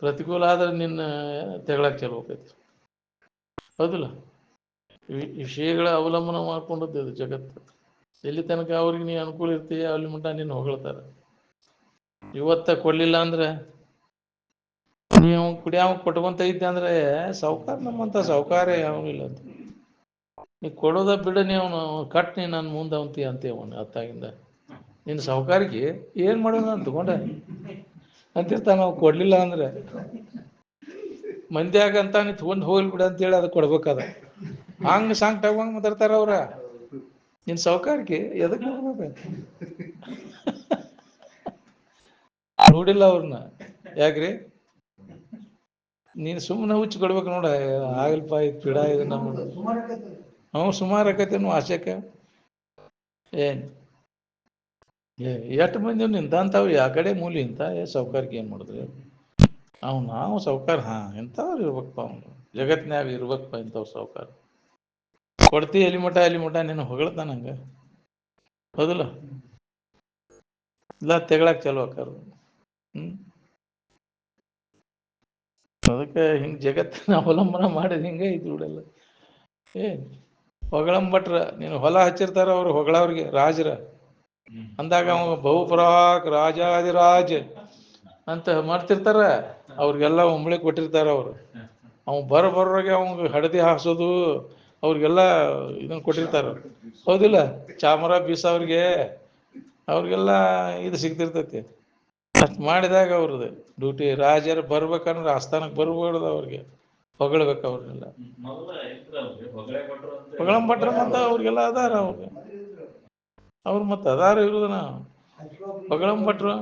ಪ್ರತಿಕೂಲ ಆದ್ರೆ ನಿನ್ನ ತೆಗಳಕ್ಕೆ ಚಲೋ ಹೋಗ್ತೈತಿ, ಹೌದಿಲ್ಲ. ವಿಷಯಗಳ ಅವಲಂಬನ ಮಾಡ್ಕೊಂಡದ್ದು ಇದು ಜಗತ್ತು. ಎಲ್ಲಿ ತನಕ ಅವ್ರಿಗೆ ನೀ ಅನುಕೂಲ ಇರ್ತೀಯ ಅಲ್ಲಿ ಮಟ್ಟ ನಿನ್ನ ಹೊಗಳ್ತಾರೆ. ಇವತ್ತ ಕೊಡ್ಲಿಲ್ಲ ಅಂದ್ರೆ ನೀವು ಕುಡಿಯವ ಕೊಟ್ಕೊಂತ ಇದ್ದೆ ಅಂದ್ರೆ ಸಾವುಕಾರ ನಮ್ಮಂತ ಸಾವುಕಾರ ಯಾವಿಲ್ಲ ಅಂತ. ನೀ ಕೊಡೋದ ಬಿಡ, ನೀವು ಕಟ್ ನೀ ನನ್ನ ಮುಂದೆ ಅಂತೀವನು ಅತ್ತಾಗಿಂದ. ನಿನ್ನ ಸಾವುಕಾರಿಗೆ ಏನ್ ಮಾಡೋದು ನಾನು ತಗೊಂಡೆ ಅಂತಿರ್ತಾನ. ನಾವು ಕೊಡ್ಲಿಲ್ಲ ಅಂದ್ರೆ ಮಂದ್ಯಾಗ ಅಂತ ನೀ ತಗೊಂಡು ಹೋಗ್ಲಿ ಬಿಡ ಅಂತೇಳಿ ಅದು ಕೊಡ್ಬೇಕದ. ಹಂಗ ಸಾಂಗ್ ತಗೊಂಡ್ ಮಾತಾಡ್ತಾರ ಅವ್ರ. ನಿನ್ ಸಾವುಕಾರಿಗೆ ಎದಕ್ ನೋಡಿಲ್ಲ ಅವ್ರನ್ನ, ಯಾಕ್ರಿ? ನೀನ್ ಸುಮ್ಮನೆ ಹುಚ್ಚಿ ಕೊಡ್ಬೇಕು ನೋಡ. ಆಗಲ್ಪ ಪಿಡ ಇದು ನಮ್ಮ ಸುಮಾರು ಆಕೈತಿ ಆಶೆಕ. ಏನ್ ಎಷ್ಟು ಮಂದಿ ನಿಂತಾವ್ ಆ ಕಡೆ ಮೂಲಿ ಇಂತ ಸಾವುಕಾರ್ಗೆ ಏನ್ ಮಾಡಿದ್ರಿ ನಾವು ಸಾವುಕಾರ? ಎಂಥವ್ರು ಇರ್ಬೇಕಪ್ಪ, ಅವನು ಜಗತ್ನ್ಯಾಗ ಇರ್ಬೇಕಪ್ಪ ಇಂಥವ್ರು ಸಾವುಕಾರ. ಕೊಡ್ತಿ ಎಲಿ ಮಠ ನೀನು ಹೊಗಳ್ತಾನ ನಂಗ, ಹೌದಿಲ್ಲ. ಇಲ್ಲ ತೆಗಳಾಕ್ ಚಲೋ ಆಕಾರ. ಅದಕ್ಕೆ ಹಿಂಗ್ ಜಗತ್ತಿನ ಅವಲಂಬನ ಮಾಡಿದ ಹಿಂಗೆ ಐತಿ ಬಿಡಲ್ಲ. ಏನ್ ಹೊಗಳಂಬಟ್ರ ನೀನು ಹೊಲ ಹಚ್ಚಿರ್ತಾರ ಅವ್ರು ಹೊಗಳವ್ರಿಗೆ ರಾಜರ ಅಂದಾಗ ಅವ ಬಹುಪರಾಕ್ ರಾಜಾದಿರಾಜ್ ಅಂತ ಮಾಡ್ತಿರ್ತಾರ. ಅವ್ರಿಗೆಲ್ಲ ಉಂಬಳಿ ಕೊಟ್ಟಿರ್ತಾರ ಅವರು. ಅವ್ ಬರೋಗೆ ಅವಂಗ ಹಡದಿ ಹಾಸೋದು ಅವ್ರಿಗೆಲ್ಲ ಇದನ್ನ ಕೊಟ್ಟಿರ್ತಾರ. ಹೌದಿಲ್ಲ? ಚಾಮರ ಬೀಸವ್ರಿಗೆ ಅವ್ರಿಗೆಲ್ಲ ಇದು ಸಿಗ್ತಿರ್ತೈತಿ. ಅಷ್ಟು ಮಾಡಿದಾಗ ಅವ್ರದ್ದು ಡ್ಯೂಟಿ. ರಾಜರು ಬರ್ಬೇಕಂದ್ರೆ ಆಸ್ಥಾನಕ್ಕೆ ಬರ್ಬಾರ್ದು ಅವ್ರಿಗೆ, ಹೊಗಳ್ಬೇಕು ಅವ್ರನ್ನೆಲ್ಲ. ಹೊಗಳಂಬಟ್ರ ಮತ್ತು ಅವ್ರಿಗೆಲ್ಲ ಅದಾರ ಅವ್ರು ಮತ್ತೆ ಅದಾರ ಇರುದನ ಹೊಗಳಂಬಟ್ರು.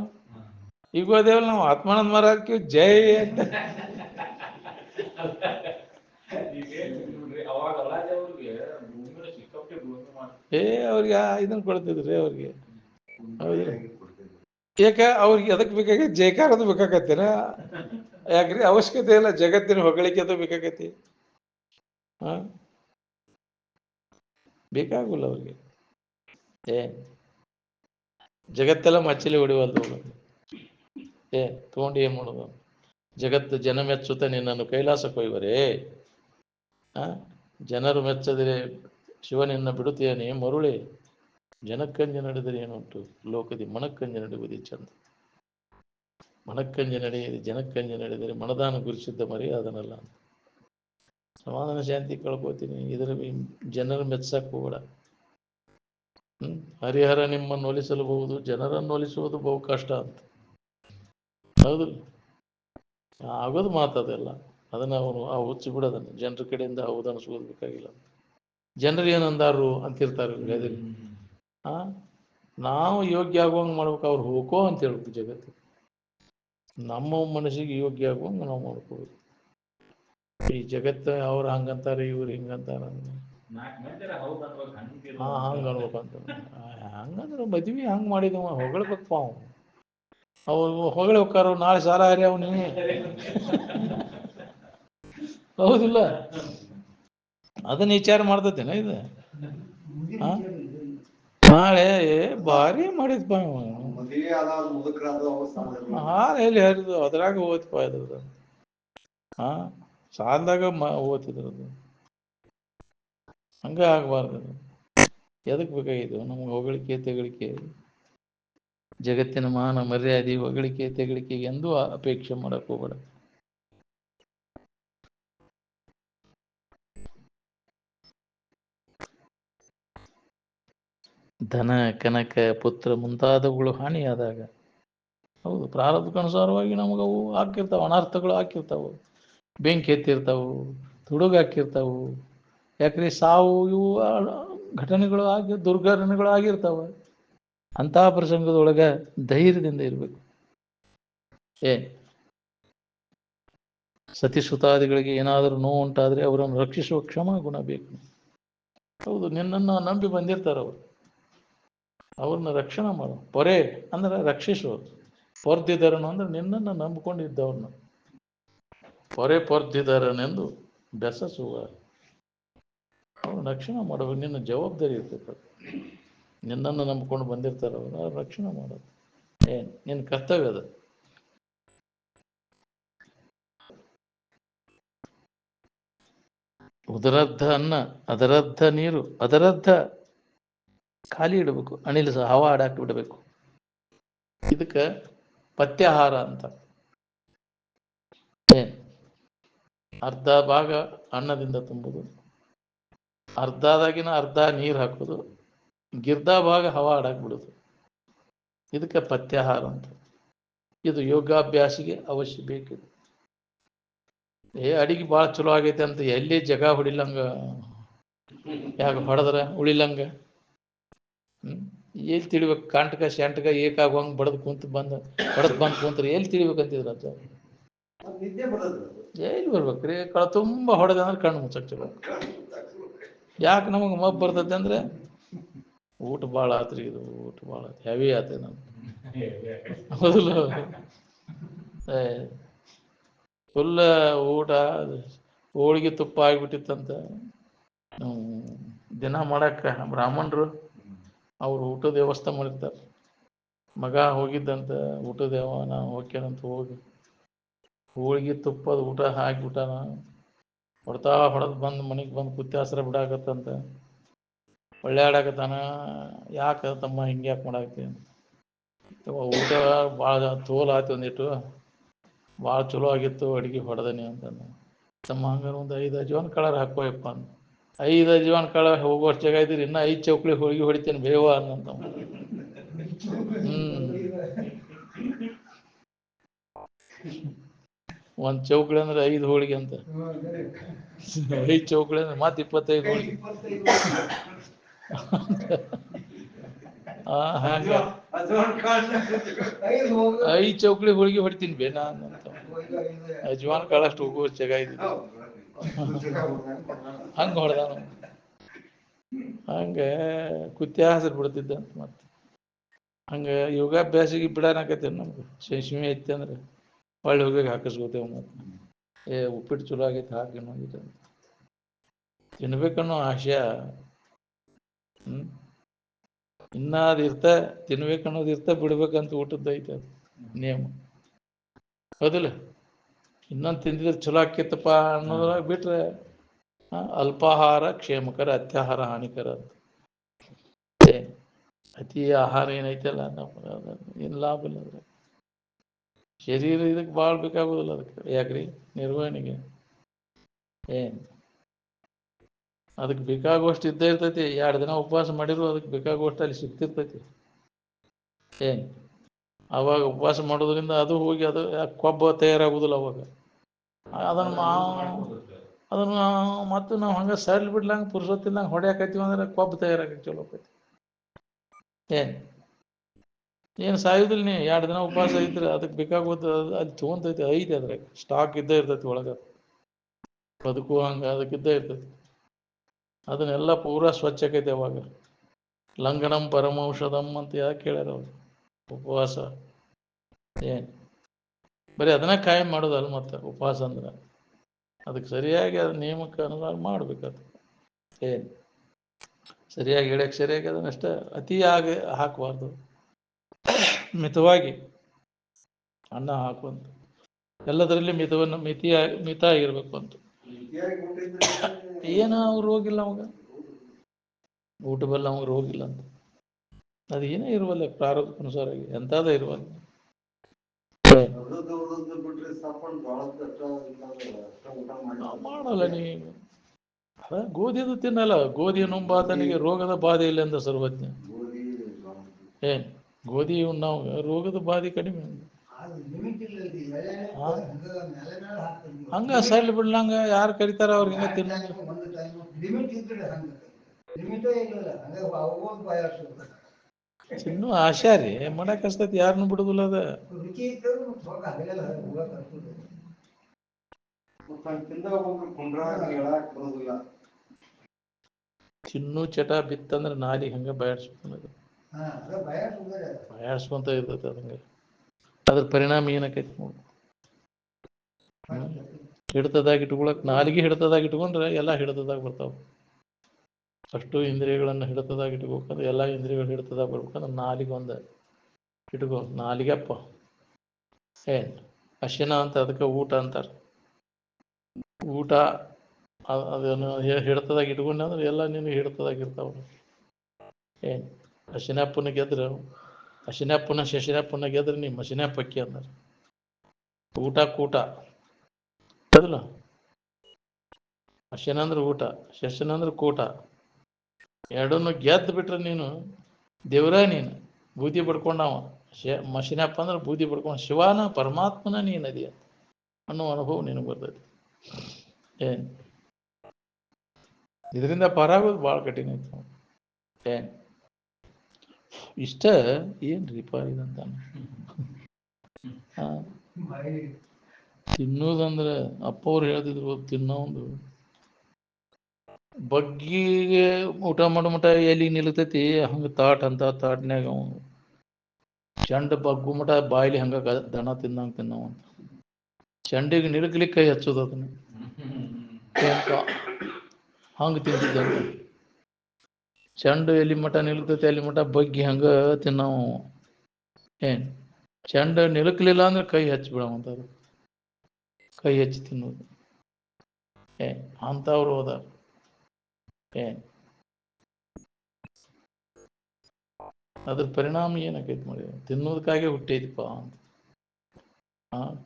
ಈಗ ಹೋದೇವಲ್ಲ ನಾವು ಆತ್ಮಾನಂದ ಮಹಾರಾಜ್ ಜೈ ಅಂತ. ಅವ್ರಿಗೆ ಇದನ್ನ ಕೊಡ್ತಿದ್ರಿ ಅವ್ರಿಗೆ. ಹೌದ್ರಿ? ಯಾಕ ಅವ್ರಿಗೆ ಎದಕ್ ಬೇಕಾಗೈತಿ? ಜೈಕಾರದು ಬೇಕಾಗತ್ತೇನ? ಯಾಕ್ರಿ? ಅವಶ್ಯಕತೆ ಇಲ್ಲ. ಜಗತ್ತಿನ ಹೊಗಳಿಕೆ ಅದು ಬೇಕಾಗೈತಿ. ಬೇಕಾಗುಲ್ಲ ಅವ್ರಿಗೆ. ಜಗತ್ತೆಲ್ಲ ಮಚ್ಚಲಿ ಹೊಡಿವಲ್ದು. ತಗೊಂಡು ಏನ್ ಮಾಡೋದು? ಜಗತ್ತು ಜನ ಮೆಚ್ಚುತ್ತ ನಿನ್ನನ್ನು ಕೈಲಾಸ ಕೊಯ್ವರೇ. ಜನರು ಮೆಚ್ಚದಿರೆ ಶಿವನಿನ್ನ ಬಿಡುತ್ತೀಯನೇ ಮರುಳೆ. ಜನಕ್ಕಂಜೆ ನಡೆದರೆ ಏನುಂಟು ಲೋಕದಿ ಮನಕ್ಕಂಜೆ ನಡೆಯುವುದೇ ಚಂದ. ಮನಕ್ಕಂಜೆ ನಡೆಯದೆ ಜನಕ್ಕಂಜೆ ನಡೆದರೆ ಮನದಾನ ಗುರುಸಿದ್ದ ಮರಿ ಅದನ್ನಲ್ಲ ಅಂತ. ಸಮಾಧಾನ ಶಾಂತಿ ಕಳ್ಕೋತೀನಿ. ಇದರ ಜನರು ಮೆಚ್ಚಕ್ ಹೋಗಬೇಡ. ಹರಿಹರ ನಿಮ್ಮನ್ನು ಒಲಿಸಲಬಹುದು, ಜನರನ್ನು ಒಲಿಸುವುದು ಬಹು ಕಷ್ಟ ಅಂತ. ಹೌದು, ಆಗೋದು ಮಾತದೆಲ್ಲ. ಅದನ್ನ ಅವನು ಆ ಹುಚ್ಚಿ ಬಿಡೋದನ್ನು ಜನರ ಕಡೆಯಿಂದ ಹೌದು ಅನಿಸ್ಬೋದು ಬೇಕಾಗಿಲ್ಲ. ಜನರು ಏನಂದಾರು ಅಂತಿರ್ತಾರೆ. ನಾವು ಯೋಗ್ಯ ಆಗುವಂಗೆ ಮಾಡ್ಬೇಕು, ಅವ್ರು ಹೋಗೋ ಅಂತ ಹೇಳ್ಬೇಕು. ಜಗತ್ತು ನಮ್ಮ ಮನಸ್ಸಿಗೆ ಯೋಗ್ಯ ಆಗುವಂಗೆ ನಾವು ಮಾಡ್ಕೋಬೇಕು. ಈ ಜಗತ್ತು ಅವ್ರು ಹಂಗಂತಾರೆ, ಇವ್ರು ಹಿಂಗಂತಾರ, ಹಂಗ ಅನ್ಬೇಕಂತ. ಹಂಗಂದ್ರೆ ಮದ್ವಿ ಹಂಗೆ ಮಾಡಿದವ ಹೊಗಳ್ಬೇಕಪ್ಪ. ಅವ್ರು ಹೊಗಳಿ ಹೋಗ್ತಾರ. ನಾಳೆ ಸಾಲ ಹರಿ ಅವ್ ನೀ. ಹೌದಿಲ್ಲ? ಅದನ್ನ ವಿಚಾರ ಮಾಡ್ತೇನೆ. ಇದು ನಾಳೆ ಭಾರಿ ಮಾಡಿದ್ಪ ಎಲ್ಲಿ ಹರಿದು ಅದ್ರಾಗ ಓದ್ಪ ಇದ್ರದ್ದು. ಸಾಲದಾಗ ಓದ್ತಿದ್ರದ್ದು. ಹಂಗ ಆಗ್ಬಾರ್ದು. ಎದಕ್ ಬೇಕಾಗಿದ್ದು ನಮ್ಗೆ ಹೊಗಳಿಕೆ ತೆಗಳಿಕೆ? ಜಗತ್ತಿನ ಮಾನ ಮರ್ಯಾದೆ ಹೊಗಳಿಕೆ ತೆಗಳಿಕೆಗೆ ಎಂದೂ ಅಪೇಕ್ಷೆ ಮಾಡಕ್ ಹೋಗ್ಬೇಡ. ಧನ ಕನಕ ಪುತ್ರ ಮುಂತಾದವುಗಳು ಹಾನಿಯಾದಾಗ, ಹೌದು, ಪ್ರಾರಬ್ಧಕ್ಕನುಸಾರವಾಗಿ ನಮಗವು ಹಾಕಿರ್ತಾವ, ಅನರ್ಥಗಳು ಹಾಕಿರ್ತಾವು. ಬೆಂಕಿ ಎತ್ತಿರ್ತಾವು, ತುಡುಗ ಹಾಕಿರ್ತಾವು. ಯಾಕ್ರಿ? ಸಾವು ಇವು ಘಟನೆಗಳು ದುರ್ಘಟನೆಗಳು ಆಗಿರ್ತಾವ. ಅಂತಹ ಪ್ರಸಂಗದೊಳಗ ಧೈರ್ಯದಿಂದ ಇರಬೇಕು. ಸತಿಸುತಾದಿಗಳಿಗೆ ಏನಾದರೂ ನೋವು ಉಂಟಾದ್ರೆ ಅವರನ್ನು ರಕ್ಷಿಸುವ ಕ್ಷಮಾ ಗುಣ ಬೇಕು. ಹೌದು, ನಿನ್ನನ್ನು ನಂಬಿ ಬಂದಿರ್ತಾರ ಅವ್ರನ್ನ ರಕ್ಷಣೆ ಮಾಡು. ಪೊರೆ ಅಂದ್ರೆ ರಕ್ಷಿಸೋದು. ಪೊರ್ದಿದರನು ಅಂದ್ರೆ ನಿನ್ನನ್ನು ನಂಬಿಕೊಂಡಿದ್ದವ್ರನ್ನ ಪೊರ್ದಿದರನೆಂದು ಬೆಸಸುವ. ಅವ್ರನ್ನ ರಕ್ಷಣೆ ಮಾಡುವ ನಿನ್ನ ಜವಾಬ್ದಾರಿ ಇರ್ತೈತೆ. ನಿನ್ನನ್ನು ನಂಬಿಕೊಂಡು ಬಂದಿರ್ತಾರ ಅವ್ರ ರಕ್ಷಣೆ ಮಾಡೋದು ನಿನ್ನ ಕರ್ತವ್ಯ. ಅದು ಉದರದ್ಧ ಅನ್ನ, ಅದರದ್ಧ ನೀರು, ಅದರದ್ಧ ಖಾಲಿ ಇಡಬೇಕು. ಅನಿಲ ಸಹ ಹವಾ ಆಡಾಕಿ ಬಿಡಬೇಕು. ಇದಕ್ಕೆ ಪಥ್ಯಾಹಾರ ಅಂತ. ಅರ್ಧ ಭಾಗ ಅನ್ನದಿಂದ ತುಂಬುದು, ಅರ್ಧದಾಗಿನ ಅರ್ಧ ನೀರು ಹಾಕೋದು, ಗಿರ್ಧ ಭಾಗ ಹವಾ ಆಡಾಕ್ ಬಿಡೋದು. ಇದಕ್ಕೆ ಪಥ್ಯಾಹಾರ ಅಂತ. ಇದು ಯೋಗಾಭ್ಯಾಸಿಗೆ ಅವಶ್ಯ ಬೇಕಿದೆ. ಅಡಿಗೆ ಭಾಳ ಚಲೋ ಆಗೈತೆ ಅಂತ ಎಲ್ಲಿ ಜಗ ಹೊಡಿಲಂಗ, ಯಾಕೆ ಹೊಡೆದ್ರ ಉಳಿಲಂಗ ಎಲ್ಲಿ ತಿಳಿಬೇಕು? ಕಾಂಟಕ ಶಾಂಟಕ ಏಕಾಗುವಂಗೆ ಬಡದ್ ಕುಂತು ಹೊಡೆದ್ ಬಂದು ಕುಂತ್ರೆ ಎಲ್ಲಿ ತಿಳಿಬೇಕಂತಿದ್ರ ಅಂತ. ಎಲ್ಲಿ ಬರ್ಬೇಕ್ರಿ? ಕಳ ತುಂಬ ಹೊಡೆದ ಅಂದ್ರೆ ಕಣ್ಣು ಮುಚ್ಚಕ್ತಿಲ್ಲ. ಯಾಕೆ ನಮಗೆ ಮಬ್ಬು ಬರ್ತೈತೆ ಅಂದ್ರೆ ಊಟ ಭಾಳ ಆತ್ರಿ. ಇದು ಊಟ ಭಾಳ ಹೆವಿ ಆತ ನಮ್ಗೆ. ಹೌದಲ್ಲ? ಫುಲ್ಲ ಊಟ ಹೋಳಿಗೆ ತುಪ್ಪ ಆಗಿಬಿಟ್ಟಿತ್ತಂತ. ದಿನ ಮಾಡಕ್ಕ ಬ್ರಾಹ್ಮಣರು ಅವ್ರು ಊಟದ ವ್ಯವಸ್ಥೆ ಮಾಡಿರ್ತಾರೆ. ಮಗ ಹೋಗಿದ್ದಂತ ಊಟದ ನಾವು ಹೋಗ್ಯಾನಂತ ಹೋಗಿ ಹೋಳಿಗೆ ತುಪ್ಪದ ಊಟ ಹಾಕಿಬಿಟ್ಟಾನ. ಹೊಡೆದು ಬಂದು ಮನೆಗೆ ಬಂದು ಕುತ್ಯಾಸರ ಬಿಡಾಕತ್ತಂತ. ಒಳ್ಳೆ ಆಡಾಕತ್ತಾನ. ಯಾಕೆ ತಮ್ಮ ಹಿಂಗೆ ಯಾಕೆ ಮಾಡಾಕತ್ತೀನಿ ಊಟ ಭಾಳ ತೋಲ್ ಆಯ್ತು ಒಂದಿಟ್ಟು ಭಾಳ ಚಲೋ ಆಗಿತ್ತು ಅಡುಗೆ ಹೊಡೆದನಿ ಅಂತಂದು. ತಮ್ಮ ಹಂಗಾರೆ ಒಂದು 5 ಅಜವಾನ ಕಳರ್ ಹಾಕೋಯಪ್ಪ ಅಂತ. 5 ಅಜವಾನ ಕಳರ್ ಹೋಗೋಷ್ಟು ಜಾಗ ಇದ್ರಿ ಇನ್ನೂ 5 ಚೌಕಳಿ ಹೋಳಿಗೆ ಹೊಡಿತೀನಿ ಬೇವ ಅನ್ನಂತ. ಒಂದು ಚೌಕಳಿ ಅಂದ್ರೆ 5 ಹೋಳಿಗೆ ಅಂತ. 5 ಚೌಕಳಿ ಅಂದ್ರೆ ಮತ್ತೆ 25 ಹೋಳಿಗೆ. ಹಾಗೆ 5 ಚೌಕಳಿ ಹೋಳಿಗೆ ಹೊಡಿತೀನಿ ಬೇನಾ ಅಂತ. ಅಜ್ವಾನ್ ಕಾಳಷ್ಟು ಹೋಗುವ ಜಾಗ ಇದ್ದಿದ್ದು ಹಂಗೆ ಹೊಡೆದಾನು. ಹಂಗೆ ಕುತ್ಯ ಹಸಿರು ಬಿಡ್ತಿದ್ದ ಅಂತ. ಮತ್ತೆ ಹಂಗೆ ಯೋಗಾಭ್ಯಾಸಿಗೆ ಬಿಡಾನಾಕತ್ತೇನೆ ನಮ್ಗೆ ಶಮಿ ಐತಿ ಅಂದ್ರೆ ಒಳ್ಳೆ ಹೋಗಿ ಹಾಕಿಸ್ಕೋತೇವೆ. ಮತ್ತೆ ಉಪ್ಪಿಟ್ಟು ಚಲೋ ಆಗೈತೆ ಹಾಕಿ ನೋಡಿದ್ದೆ ತಿನ್ಬೇಕನ್ನೋ ಆಶಯ ಇನ್ನ ಅದು ಇರ್ತ ತಿನ್ಬೇಕನ್ನೋದು ಇರ್ತ ಬಿಡ್ಬೇಕಂತ ಊಟದ್ದು ಐತೆ ಅದು ನಿಯಮ. ಹೌದಿಲ್ಲ? ಇನ್ನೊಂದು ತಿಂದಿದ್ರೆ ಚಲೋ ಆಕ್ಕಿತ್ತಪ್ಪ ಅನ್ನೋದ್ರಾಗ ಬಿಟ್ರೆ ಅಲ್ಪಾಹಾರ ಕ್ಷೇಮಕರ ಅತ್ಯಾಹಾರ ಹಾನಿಕರ ಅಂತ. ಅತಿ ಆಹಾರ ಏನೈತಲ್ಲ ಏನು ಲಾಭ ಇಲ್ಲ ಅದ್ರ. ಶರೀರ ಇದಕ್ಕೆ ಭಾಳ ಬೇಕಾಗೋದಿಲ್ಲ ಅದಕ್ಕೆ. ಯಾಕ್ರಿ ನಿರ್ವಹಣೆಗೆ ಅದಕ್ಕೆ ಬೇಕಾಗುವಷ್ಟು ಇದ್ದೇ ಇರ್ತೈತಿ. 2 ದಿನ ಉಪವಾಸ ಮಾಡಿದ್ರು ಅದಕ್ಕೆ ಬೇಕಾಗುವಷ್ಟು ಅಲ್ಲಿ ಸಿಗ್ತಿರ್ತೈತಿ. ಅವಾಗ ಉಪವಾಸ ಮಾಡೋದ್ರಿಂದ ಅದು ಹೋಗಿ ಅದು ಕೊಬ್ಬು ತಯಾರಾಗುದಿಲ್ಲ. ಅವಾಗ ಅದನ್ನು ಮತ್ತು ನಾವು ಹಂಗೆ ಸೈಲ್ ಬಿಡ್ಲಂಗೆ ಪುರ್ಸೊತ್ತಿಲ್ಲಂಗೆ ಹೊಡ್ಯಾಕತ್ತೀವಿ ಅಂದ್ರೆ ಕೊಬ್ಬು ತಯಾರಾಗಕ್ಕೆ ಚಲೋ ಆಕೈತಿ. ಏನು ಸಾಯುದಿಲ್ಲ. ನೀ 2 ದಿನ ಉಪವಾಸ ಇದ್ರೆ ಅದಕ್ಕೆ ಬೇಕಾಗೋದು ಅಲ್ಲಿ ತೊಗೊಂತೈತಿ. ಐತೆ ಅದ್ರಾಗ ಸ್ಟಾಕ್ ಇದ್ದೇ ಇರ್ತೈತಿ ಒಳಗೆ. ಬದುಕು ಹಂಗೆ ಅದಕ್ಕಿದ್ದೇ ಇರ್ತೈತಿ. ಅದನ್ನೆಲ್ಲ ಪೂರಾ ಸ್ವಚ್ಛ ಆಕೈತಿ. ಅವಾಗ ಲಂಘನಂ ಪರಮೌಷಧಂ ಅಂತ ಯಾಕೆ ಹೇಳ್ಯಾರ ಅವ್ರು. ಉಪವಾಸ ಬರೀ ಅದನ್ನ ಕಾಯಂ ಮಾಡೋದಲ್ಲ. ಮತ್ತೆ ಉಪವಾಸ ಅಂದ್ರೆ ಅದಕ್ಕೆ ಸರಿಯಾಗಿ ಅದ್ರ ನಿಯಮಕ್ಕೆ ಅನುಸಾರ ಮಾಡ್ಬೇಕದು. ಸರಿಯಾಗಿ ಹೇಳಕ್ಕೆ ಸರಿಯಾಗಿ ಅದನ್ನಷ್ಟೇ ಅತಿಯಾಗಿ ಹಾಕಬಾರ್ದು. ಮಿತವಾಗಿ ಅನ್ನ ಹಾಕುವಂತ ಎಲ್ಲದರಲ್ಲಿ ಮಿತ ಆಗಿರ್ಬೇಕು ಅಂತ. ಏನು ಅವ್ರು ರೋಗಿಲ್ಲ ಅವಾಗ ಊಟ ಬಲ್ಲ ಅವಾಗ ರೋಗಿಲ್ಲ ಅಂತ. ಅದು ಏನೇ ಇರುವಲ್ಲ ಪ್ರಾರಬ್ಧಕ್ಕನುಸಾರಾಗಿ ಎಂಥದೇ ಇರುವಲ್ಲ. ಮಾಡಲ್ಲ ನೀ ಗೋಧಿದು ತಿನ್ನಲ್ಲ. ಗೋಧಿ ನುಂಬಾತನಿಗೆ ರೋಗದ ಬಾಧೆ ಇಲ್ಲ ಎಂದ ಸರ್ವಜ್ಞ. ಗೋಧಿ ನಾವು ರೋಗದ ಬಾಧೆ ಕಡಿಮೆ. ಹಂಗ ಸೈಲ್ ಬಿಡ್ಲಂಗ ಯಾರು ಕರಿತಾರ ಅವ್ರಿಗೆ ತಿನ್ನ. ತಿನ್ನು ಆಶಾ ರೀ ಮಾಡಕ್ ಹಸ್ತೈತಿ. ಯಾರನ್ನು ಬಿಡುದಿಲ್ಲ ಅದ. ತಿನ್ನು ಚಟ ಬಿತ್ತಂದ್ರೆ ನಾಲಿ ಹಂಗ ಬಯಾಡ್ಸ್ಕೊಂತ ಇರ್ತೈತಿ. ಅದಂಗೆ ಅದ್ರ ಪರಿಣಾಮ ಏನಕೈತಿ ನೋಡಿ. ಹಿಡ್ತದಾಗ ಇಟ್ಕೊಳಕ್ ನಾಲಿಗೆ ಹಿಡ್ತದಾಗ ಇಟ್ಕೊಂಡ್ರೆ ಎಲ್ಲ ಹಿಡ್ತದಾಗ ಬರ್ತಾವ. ಅಷ್ಟು ಇಂದ್ರಿಯಗಳನ್ನು ಹಿಡ್ತದಾಗ ಇಟ್ಕೋಬೇಕಂದ್ರೆ ಎಲ್ಲ ಇಂದ್ರಿಯಗಳು ಹಿಡ್ತದಾಗ ಬರ್ಬೇಕಂದ್ರೆ ನಾಲಿಗೆ ಒಂದು ಇಟ್ಕೋ. ನಾಲಿಗೆಪ್ಪ ಅಶಿನ ಅಂತ ಅದಕ್ಕೆ ಊಟ ಅಂತಾರೆ. ಊಟ ಅದನ್ನು ಹಿಡ್ತದಾಗ ಇಟ್ಕೊಂಡೆ ಅಂದ್ರೆ ಎಲ್ಲ ನಿನಗೆ ಹಿಡ್ತದಾಗಿರ್ತಾವ. ಅಶಿನಪ್ಪನ ಗೆದ್ರೆ ಅಶಿನಪ್ಪನ ಶಶಿನಪ್ಪನ ಗೆದ್ರೆ ನೀ ಮಶಿನಪ್ಪಕ್ಕಿ ಅಂತಾರೆ. ಊಟ ಕೂಟ ಅದಲ್ಲ. ಅಶಿನಂದ್ರೆ ಊಟ, ಶಶಿನಂದ್ರೆ ಕೂಟ. ಎರಡನ್ನು ಗೆದ್ದು ಬಿಟ್ರೆ ನೀನು ದೇವ್ರ. ನೀನು ಬೂದಿ ಪಡ್ಕೊಂಡವ. ಮಶಿನಪ್ಪ ಅಂದ್ರೆ ಬೂದಿ ಪಡ್ಕೊಂಡು ಶಿವಾನ ಪರಮಾತ್ಮನ ನೀ ನದಿ ಅನ್ನೋ ಅನುಭವ ನಿನಗೆ ಬರ್ತೈತಿ. ಇದರಿಂದ ಪಾರಾಗೋದು ಭಾಳ ಕಠಿಣ ಐತಿ. ಇಷ್ಟ ಏನ್ರಿಪ್ಪ ಇದಂತ ತಿನ್ನೋದಂದ್ರೆ ಅಪ್ಪ ಅವ್ರು ಹೇಳ್ತಿದ್ರು. ತಿನ್ನೋ ಒಂದು ಬಗ್ಗಿಗೆ ಊಟ ಮಾಡೋ ಮಟ ಎಲ್ಲಿ ನಿಲ್ತೈತಿ ಹಂಗೆ ತಾಟ್ ಅಂತ ತಾಟ್ನ್ಯಾಗ ಚಂಡ ಬಗ್ಗು ಮಟ ಬಾಯಿಲಿ ಹಂಗ ದನ ತಿನ್ನಂಗೆ ತಿನ್ನವ ಅಂತ. ಚಂಡಿಗೆ ನಿಲ್ಕಲಿಕ್ಕೆ ಕೈ ಹಚ್ಚೋದು ಅದನ್ನ ಹಂಗೆ ತಿಂತಿದ್ದ. ಚಂಡು ಎಲ್ಲಿ ಮಠ ನಿಲ್ತೈತಿ ಅಲ್ಲಿ ಮಠ ಬಗ್ಗಿ ಹಂಗ ತಿನ್ನವ. ಚಂಡ ನಿಲುಕಲಿಲ್ಲ ಅಂದ್ರೆ ಕೈ ಹಚ್ಬಿಡವಂತದು. ಕೈ ಹಚ್ಚಿ ತಿನ್ನೋದು ಅಂಥವ್ರು ಹೋದ. ಅದ್ರ ಪರಿಣಾಮ ಏನಾಕೈತಿ ಮಾಡಿ ತಿನ್ನೋದಕ್ಕಾಗೆ ಹುಟ್ಟೈತಿಪ್ಪ ಅಂತ.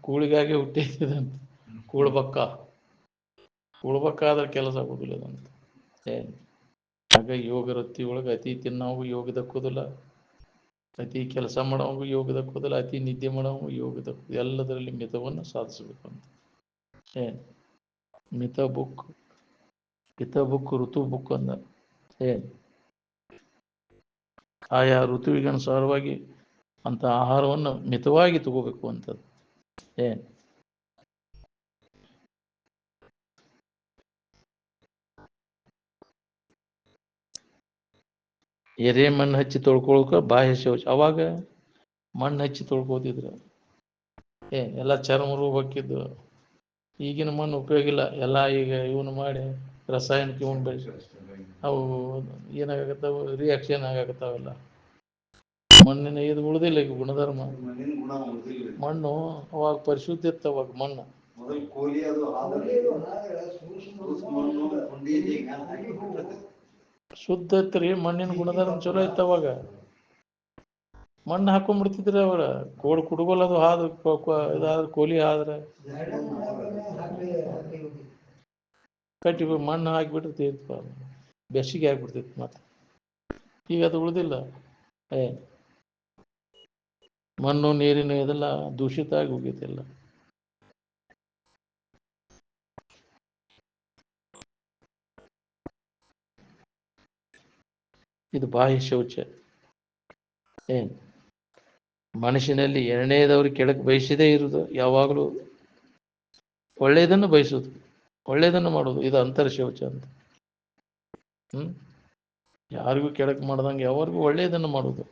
ಕೂಳಿಗಾಗಿ ಹುಟ್ಟೈತಿದಂತ. ಕೂಳ್ಬಕ್ಕ ಕೂಳ್ಬೇಕಾದ್ರೆ ಕೆಲಸ ಆಗೋದಿಲ್ಲ ಅದಂತ. ಏನು ಆಗ ಯೋಗ ವೃತ್ತಿ ಒಳಗೆ ಅತಿ ತಿನ್ನೋವು ಯೋಗ ದಕ್ಕುದಿಲ್ಲ, ಅತಿ ಕೆಲಸ ಮಾಡೋವು ಯೋಗ ದಕ್ಕುದಿಲ್ಲ, ಅತಿ ನಿದ್ದೆ ಮಾಡೋವು ಯೋಗ ದಕ್ಕುದು. ಎಲ್ಲದರಲ್ಲಿ ಮಿತವನ್ನು ಸಾಧಿಸಬೇಕು ಅಂತ. ಏನು ಮಿತ ಬುಕ್ ಹಿತ ಬುಕ್ ಋತು ಬುಕ್ ಅಂದ. ಏನು ಆಯಾ ಋತುವಿಗನುಸಾರವಾಗಿ ಅಂತ ಆಹಾರವನ್ನು ಮಿತವಾಗಿ ತಗೋಬೇಕು ಅಂತದ್ದು. ಏನು ಎರೆ ಮಣ್ಣು ಹಚ್ಚಿ ತೊಳ್ಕೊಳಕ ಬಾಹ್ಯ ಶೌಚ. ಅವಾಗ ಮಣ್ಣು ಹಚ್ಚಿ ತೊಳ್ಕೋತಿದ್ರು. ಎಲ್ಲ ಚರ್ಮ ರೋಗ ಹೊಕ್ಕಿದ್ದು. ಈಗಿನ ಮಣ್ಣು ಉಪಯೋಗ ಇಲ್ಲ. ಎಲ್ಲ ಈಗ ಇವನು ಮಾಡಿ ರಾಸಾಯನಿಕ ಇವನು ಬೆಳೆಸಿ ಅವು ಏನಾಗತ್ತಾವ, ರಿಯಾಕ್ಷನ್ ಆಗಾಕತ್ತಾವೆಲ್ಲ. ಮಣ್ಣಿನ ಇದು ಉಳಿದಿಲ್ಲ ಈಗ ಗುಣಧರ್ಮ. ಮಣ್ಣು ಅವಾಗ ಪರಿಶುದ್ಧ ಇತ್ತು. ಅವಾಗ ಮಣ್ಣು ಶುದ್ಧ ಇತ್ರಿ. ಮಣ್ಣಿನ ಗುಣಧರ್ಮ ಚಲೋ ಇತ್ತು ಅವಾಗ. ಮಣ್ಣು ಹಾಕೊಂಡ್ಬಿಡ್ತಿದ್ರಿ ಅವ್ರ. ಕುಡುಗೋಲದು ಹಾದು ಇದಾದ್ರೆ ಕೋಲಿ ಆದ್ರೆ ಕಟ್ಟಿ ಮಣ್ಣು ಹಾಕಿಬಿಟ್ಟಿರ್ತಿತ್ತು. ಬೆಸಿಗೆ ಆಗ್ಬಿಡ್ತಿತ್ತು ಮತ್ತೆ. ಈಗ ಅದು ಉಳಿದಿಲ್ಲ. ಮಣ್ಣು ನೀರಿನ ಇದೆಲ್ಲ ದೂಷಿತ ಆಗಿ ಹೋಗೈತಿಲ್ಲ. ಇದು ಬಾಹ್ಯ ಶೌಚ. ಮನುಷ್ಯನಲ್ಲಿ ಎರಡನೇದವ್ರು ಕೆಳಕ್ಕೆ ಬಯಸದೇ ಇರುವುದು. ಯಾವಾಗಲೂ ಒಳ್ಳೆಯದನ್ನು ಬಯಸುದು, ಒಳ್ಳೆಯದನ್ನು ಮಾಡೋದು. ಇದು ಅಂತರ ಶೌಚ ಅಂತ. ಯಾರಿಗೂ ಕೆಳಕ್ಕೆ ಮಾಡ್ದಂಗೆ ಯಾವಾರಿಗೂ ಒಳ್ಳೆಯದನ್ನು ಮಾಡೋದು.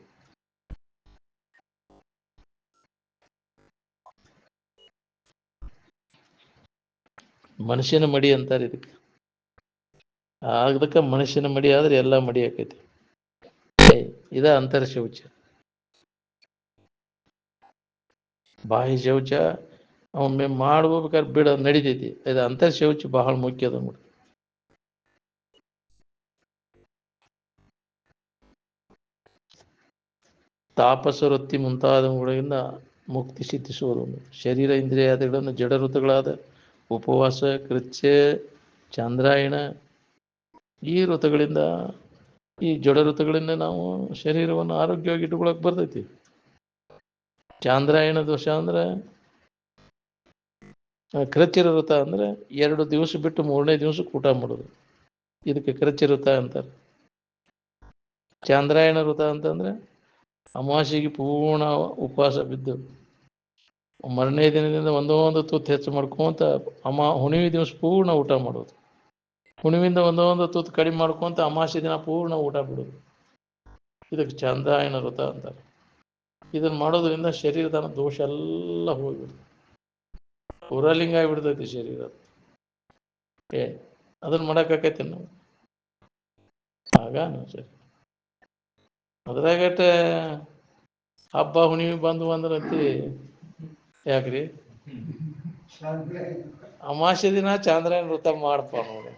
ಮನುಷ್ಯನ ಮಡಿ ಅಂತಾರೆ ಇದಕ್ಕೆ. ಆಗದಕ್ಕೆ ಮನುಷ್ಯನ ಮಡಿ ಆದ್ರೆ ಎಲ್ಲ ಮಡಿ ಆಕೈತಿ. ಇದ ಅಂತರ ಶೌಚ. ಬಾಹ್ಯ ಶೌಚ ಒಮ್ಮೆ ಮಾಡ್ಬೇಕಾದ್ರೆ ಬಿಡ ನಡಿತೈತಿ. ಇದು ಅಂತರ ಶೌಚ ಬಹಳ ಮುಖ್ಯ ಅದ ನೋಡಿ. ತಾಪಸ ವೃತ್ತಿ ಮುಂತಾದವುಗಳಿಂದ ಮುಕ್ತಿ ಸಿದ್ಧಿಸುವುದು. ಶರೀರ ಇಂದ್ರಿಯಾದಿಗಳನ್ನು ಜಡ ಋತುಗಳಾದ ಉಪವಾಸ, ಕೃತ್ಯ, ಚಾಂದ್ರಾಯಣ ಈ ಋತುಗಳಿಂದ, ಈ ಜಡ ಋತುಗಳಿಂದ ನಾವು ಶರೀರವನ್ನು ಆರೋಗ್ಯವಾಗಿ ಇಟ್ಕೊಳಕ್ ಬರ್ತೈತಿ. ಚಾಂದ್ರಾಯಣ ದೋಷ ಅಂದ್ರೆ ಕೃತ್ಯ ಋತ ಅಂದ್ರೆ 2 ದಿವಸ ಬಿಟ್ಟು 3ನೇ ದಿವಸಕ್ಕೆ ಊಟ ಮಾಡೋದು. ಇದಕ್ಕೆ ಕೃತ್ಯ ಋತ ಅಂತಾರೆ. ಚಾಂದ್ರಾಯಣ ಋತ ಅಂತಂದ್ರೆ ಅಮಾವಾಸ್ಯೆಗೆ ಪೂರ್ಣ ಉಪವಾಸ ಬಿದ್ದು ಮರನೇ ದಿನದಿಂದ ಒಂದೊಂದು ತುತ್ತು ಹೆಚ್ಚು ಮಾಡ್ಕೊಂತ ಹುಣ್ಣಿಮೆ ದಿವಸ ಪೂರ್ಣ ಊಟ ಮಾಡೋದು. ಹುಣ್ಣಿಮಿಂದ ಒಂದೊಂದು ತುತ್ತು ಕಡಿಮೆ ಮಾಡ್ಕೊಂತ ಅಮಾವಾಸ್ಯೆ ದಿನ ಪೂರ್ಣ ಊಟ ಬಿಡೋದು. ಇದಕ್ಕೆ ಚಾಂದ್ರಾಯಣ ಋತ ಅಂತಾರೆ. ಇದನ್ನು ಮಾಡೋದ್ರಿಂದ ಶರೀರದ ದೋಷ ಎಲ್ಲ ಹೋಗ್ಬಿಡುತ್ತೆ. ಪುರಲಿಂಗ ಆಗಿಬಿಡ್ತೈತಿ ಶರೀರ. ಅದನ್ನು ಮಾಡೋಕ್ಕಾಕೈತೆ ನಾವು ಆಗ ಸರಿ. ಅದ್ರಾಗಟ್ಟೆ ಹಬ್ಬ ಹುಣ್ಣಿಮೆ ಬಂದು ಅಂದ್ರಂತಿ ಯಾಕ್ರಿ ಅಮಾವಾಸ್ಯೆ ದಿನ ಚಾಂದ್ರಾಯಣ ವೃತ ಮಾಡಪ್ಪ ನೋಡಿ.